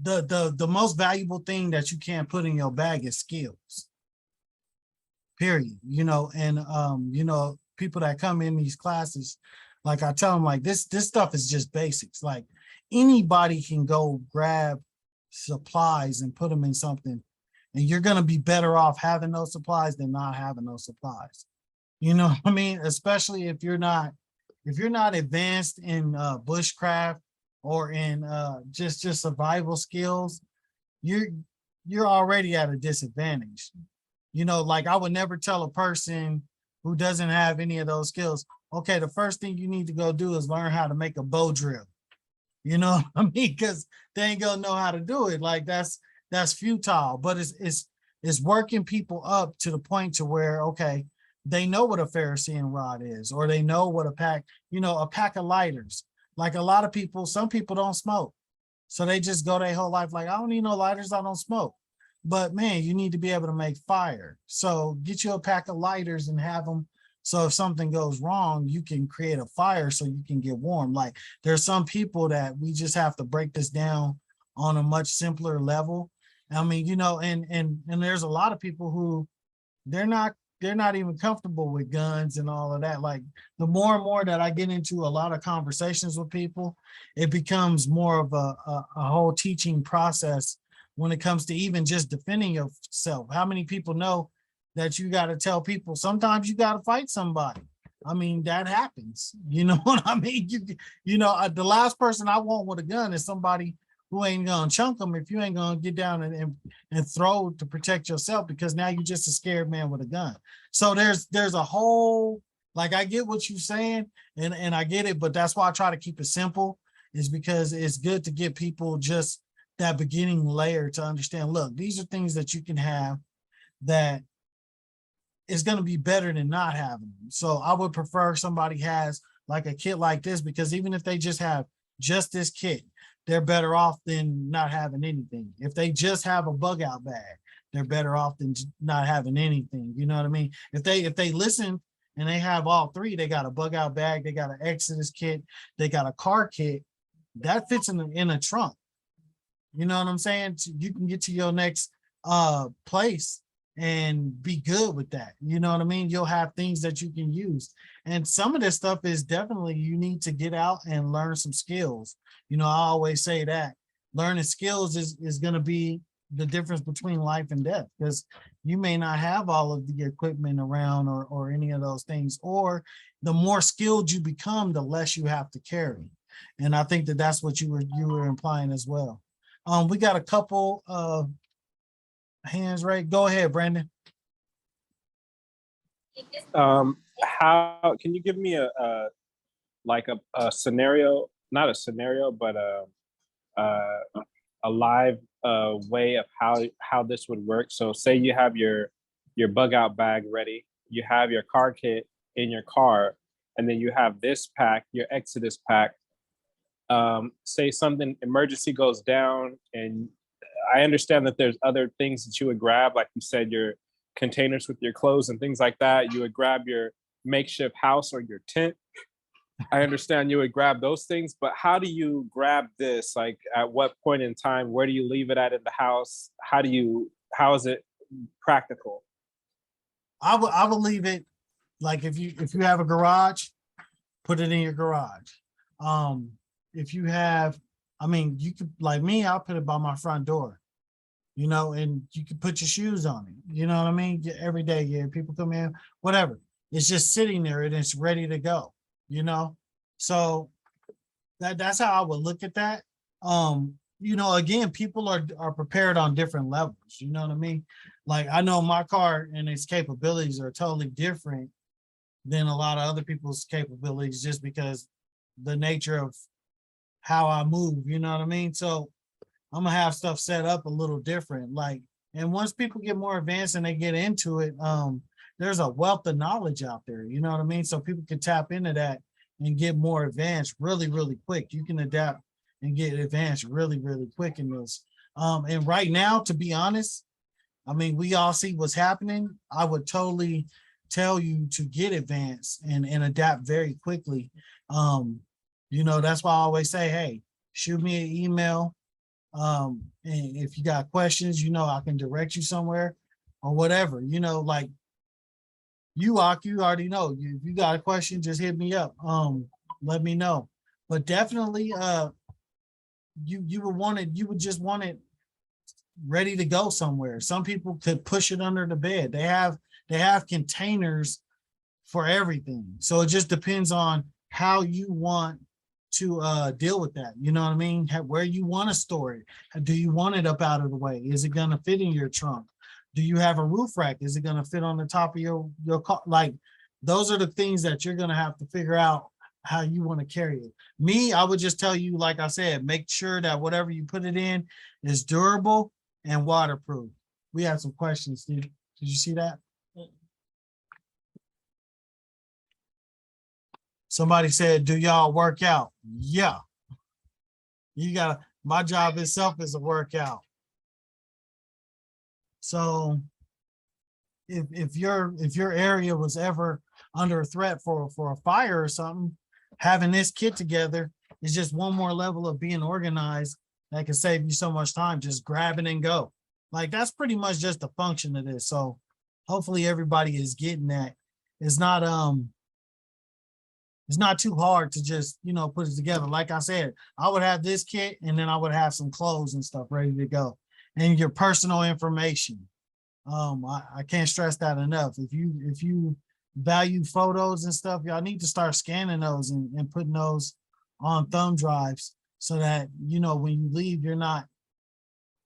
the most valuable thing that you can't put in your bag is skills. Period. You know, and you know, people that come in these classes, like I tell them, like this stuff is just basics. Like anybody can go grab supplies and put them in something, and you're gonna be better off having those supplies than not having those supplies. You know what I mean? Especially if you're not advanced in bushcraft or in just survival skills, you're already at a disadvantage. You know, like I would never tell a person who doesn't have any of those skills, okay, the first thing you need to go do is learn how to make a bow drill. You know what I mean? Because they ain't gonna know how to do it. Like that's futile. But it's working people up to the point to where, okay, they know what a Ferrician rod is, or they know what a pack of lighters. Like a lot of people, some people don't smoke. So they just go their whole life like, I don't need no lighters, I don't smoke. But man, you need to be able to make fire. So get you a pack of lighters and have them. So if something goes wrong, you can create a fire so you can get warm. Like there's some people that we just have to break this down on a much simpler level. I mean, you know, and there's a lot of people who they're not even comfortable with guns and all of that. Like the more and more that I get into a lot of conversations with people, it becomes more of a whole teaching process when it comes to even just defending yourself. How many people know that you got to tell people sometimes you got to fight somebody? I mean, that happens. You know what I mean? You know, the last person I want with a gun is somebody who ain't gonna chunk them if you ain't gonna get down and throw to protect yourself, because now you're just a scared man with a gun. So there's a whole, like, I get what you're saying and I get it, but that's why I try to keep it simple, is because it's good to get people just that beginning layer to understand, look, these are things that you can have that is going to be better than not having them. So I would prefer somebody has like a kit like this, because even if they just have just this kit, they're better off than not having anything. If they just have a bug out bag, they're better off than not having anything. You know what I mean? If they listen and they have all three, they got a bug out bag, they got an Exodus kit, they got a car kit, that fits in a trunk. You know what I'm saying? You can get to your next place and be good with that. You know what I mean? You'll have things that you can use. And some of this stuff is definitely, you need to get out and learn some skills. You know, I always say that learning skills is going to be the difference between life and death, because you may not have all of the equipment around or any of those things, or the more skilled you become, the less you have to carry. And I think that that's what you were implying as well. We got a couple of hands right. Go ahead, Brandon. How can you give me a scenario, not a scenario, but a live way of how this would work? So say you have your bug out bag ready, you have your car kit in your car, and then you have this pack, your Exodus pack. Say something emergency goes down, and I understand that there's other things that you would grab, like you said, your containers with your clothes and things like that. You would grab your makeshift house or your tent. I understand you would grab those things, but how do you grab this? Like at what point in time, where do you leave it at in the house? How is it practical? I would leave it, like if you have a garage, put it in your garage. If you have, I mean, you could, like me, I'll put it by my front door, you know, and you can put your shoes on it. You know what I mean? Every day, yeah, people come in, whatever. It's just sitting there and it's ready to go, you know? So that's how I would look at that. You know, again, people are prepared on different levels, you know what I mean? Like I know my car and its capabilities are totally different than a lot of other people's capabilities, just because the nature of how I move, you know what I mean? So I'm gonna have stuff set up a little different. Like, and once people get more advanced and they get into it, there's a wealth of knowledge out there, you know what I mean? So people can tap into that and get more advanced really, really quick. You can adapt and get advanced really, really quick in this. And right now, to be honest, I mean, we all see what's happening. I would totally tell you to get advanced and adapt very quickly. That's why I always say, hey, shoot me an email. And if you got questions, I can direct you somewhere or whatever, like you already know. If you got a question, just hit me up. Let me know. But definitely you would just want it ready to go somewhere. Some people could push it under the bed. They have containers for everything. So it just depends on how you want to deal with that. You know what I mean? Where you want to store it. Do you want it up out of the way? Is it going to fit in your trunk? Do you have a roof rack? Is it going to fit on the top of your car? Like, those are the things that you're going to have to figure out how you want to carry it. Me, I would just tell you, like I said, make sure that whatever you put it in is durable and waterproof. We have some questions. Did you see that? Somebody said, do y'all work out? Yeah. My job itself is a workout. So if your area was ever under threat for a fire or something, having this kit together is just one more level of being organized that can save you so much time. Just grab it and go. Like, that's pretty much just the function of this. So hopefully everybody is getting that. It's not too hard to just, put it together. Like I said, I would have this kit and then I would have some clothes and stuff ready to go. And your personal information. I can't stress that enough. If you value photos and stuff, y'all need to start scanning those and putting those on thumb drives so that, when you leave, you're not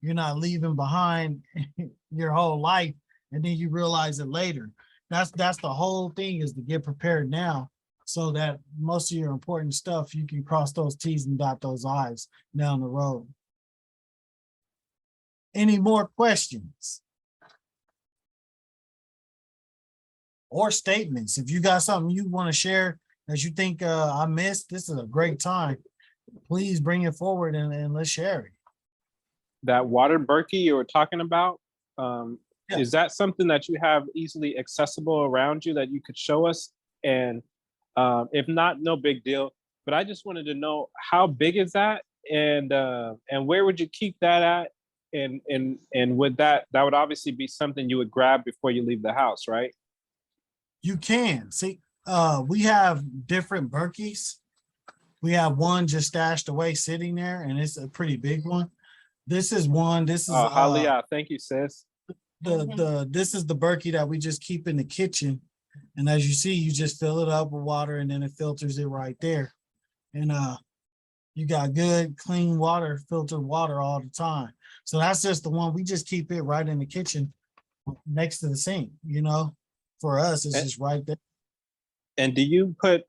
leaving behind your whole life and then you realize it later. That's the whole thing, is to get prepared now so that most of your important stuff, you can cross those T's and dot those I's down the road. Any more questions? Or statements? If you got something you want to share that you think I missed, this is a great time. Please bring it forward and let's share it. That water Berkey you were talking about, Yeah. is that something that you have easily accessible around you that you could show us? And if not, no big deal. But I just wanted to know, how big is that, and where would you keep that at? And with that would obviously be something you would grab before you leave the house, right? You can see, we have different Berkeys. We have one just stashed away sitting there, and it's a pretty big one. This is one. This is Halia, thank you, sis. this is the Berkey that we just keep in the kitchen. And as you see, you just fill it up with water and then it filters it right there. And you got good, clean water, filtered water all the time. So that's just the one. We just keep it right in the kitchen next to the sink, For us, it's just right there. And do you put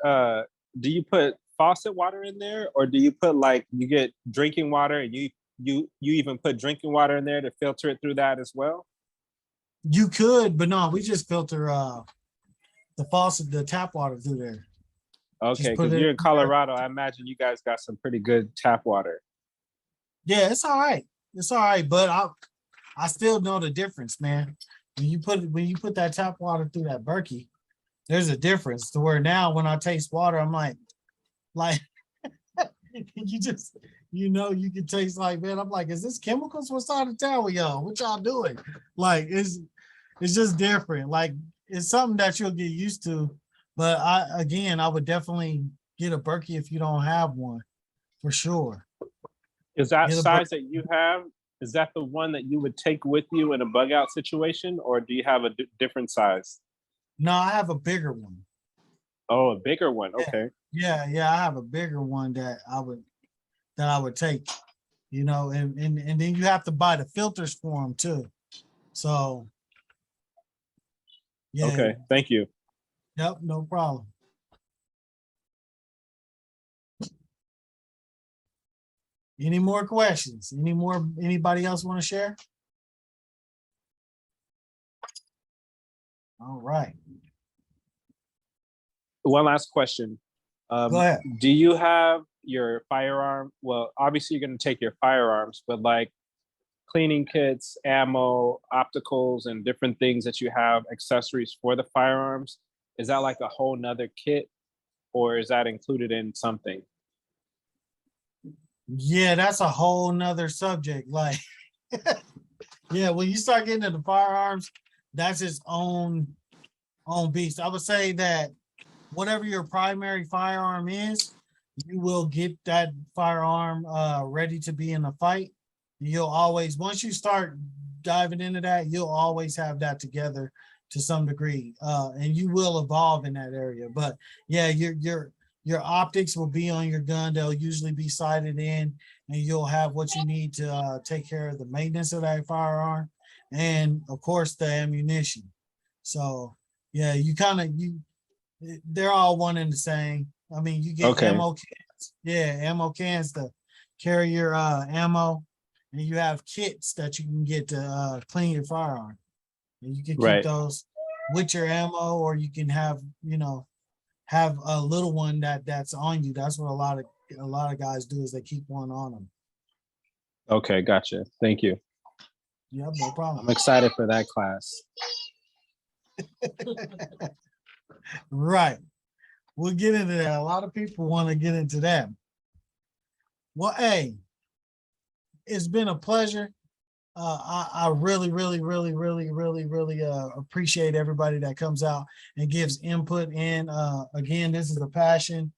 faucet water in there, or do you put, like, you get drinking water and you even put drinking water in there to filter it through that as well? You could, but no, we just filter the faucet, the tap water through there. Okay, because you're in Colorado, I imagine you guys got some pretty good tap water. Yeah, it's all right. It's all right, but I still know the difference, man. When you put that tap water through that Berkey, there's a difference to where now when I taste water, I'm like you just, you can taste like, man, I'm like, is this chemicals? What's out of town with y'all? What y'all doing? Like, it's just different. Like, it's something that you'll get used to. But I would definitely get a Berkey if you don't have one, for sure. Is that size that you have, is that the one that you would take with you in a bug out situation, or do you have a different size? No, I have a bigger one. Oh, a bigger one. Okay. Yeah, I have a bigger one that I would take, and then you have to buy the filters for them too. So yeah. Okay, thank you. Yep, no problem. Any more questions? Anybody else want to share? All right. One last question. Go ahead. Do you have your firearm? Well, obviously you're going to take your firearms, but like cleaning kits, ammo, opticals, and different things that you have, accessories for the firearms, is that like a whole nother kit, or is that included in something? Yeah, that's a whole nother subject. Like, yeah, when you start getting into firearms, that's its own beast. I would say that whatever your primary firearm is, you will get that firearm ready to be in a fight. You'll always, once you start diving into that, you'll always have that together to some degree. And you will evolve in that area. But yeah, your optics will be on your gun. They'll usually be sighted in, and you'll have what you need to take care of the maintenance of that firearm, and of course the ammunition. So yeah, they're all one and the same. I mean, you get Okay. ammo cans. Yeah, ammo cans to carry your ammo, and you have kits that you can get to clean your firearm. And you can keep Right. those with your ammo, or you can have, have a little one that's on you. That's what a lot of guys do, is they keep one on them. Okay, gotcha. Thank you. Yep, no I'm problem. excited for that class. Right. We'll get into that. A lot of people want to get into that. Well, hey, it's been a pleasure. I really, really, really, really, really, really appreciate everybody that comes out and gives input. And again, this is a passion,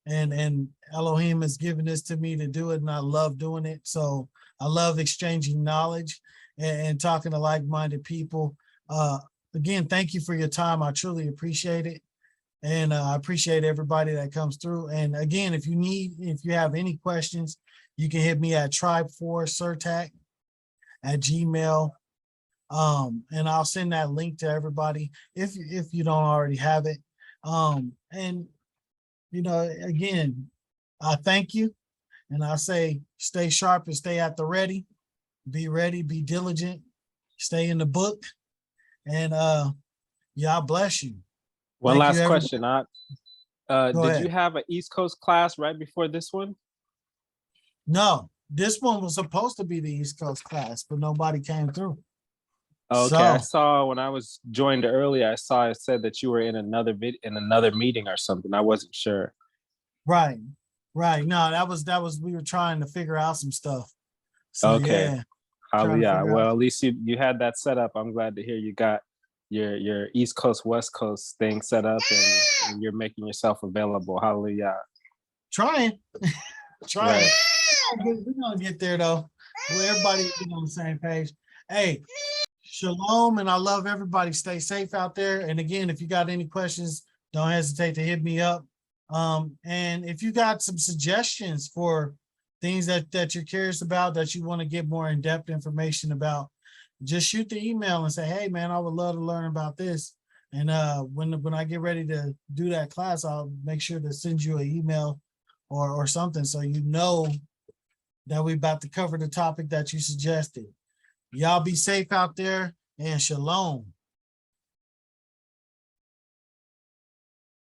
and Elohim has given this to me to do it, and I love doing it. So I love exchanging knowledge and talking to like-minded people. Again, thank you for your time. I truly appreciate it. And I appreciate everybody that comes through. And again, if you have any questions, you can hit me at tribe4sertac@gmail. And I'll send that link to everybody if you don't already have it. And again, I thank you, and I say stay sharp and stay at the ready. Be ready, be diligent, stay in the book, and y'all bless you. One Thank you, last everybody. question. Go Did ahead. you have an East Coast class right before this one? No, this one was supposed to be the East Coast class, but nobody came through. Okay, I So, saw when I was joined earlier, I saw it said that you were in another meeting or something. I wasn't sure. right. No, that was we were trying to figure out some stuff. So Okay. yeah, trying to Yeah. figure Well, out. at least you had that set up. I'm glad to hear you got your East Coast, West Coast thing set up, and you're making yourself available. Hallelujah. Trying. Right. We're gonna get there though. Well, everybody be on the same page. Hey, shalom, and I love everybody. Stay safe out there. And again, if you got any questions, don't hesitate to hit me up. And if you got some suggestions for things that you're curious about, that you want to get more in-depth information about, just shoot the email and say, hey man, I would love to learn about this. And when I get ready to do that class, I'll make sure to send you an email or something, so you know that we're about to cover the topic that you suggested. Y'all be safe out there, and shalom.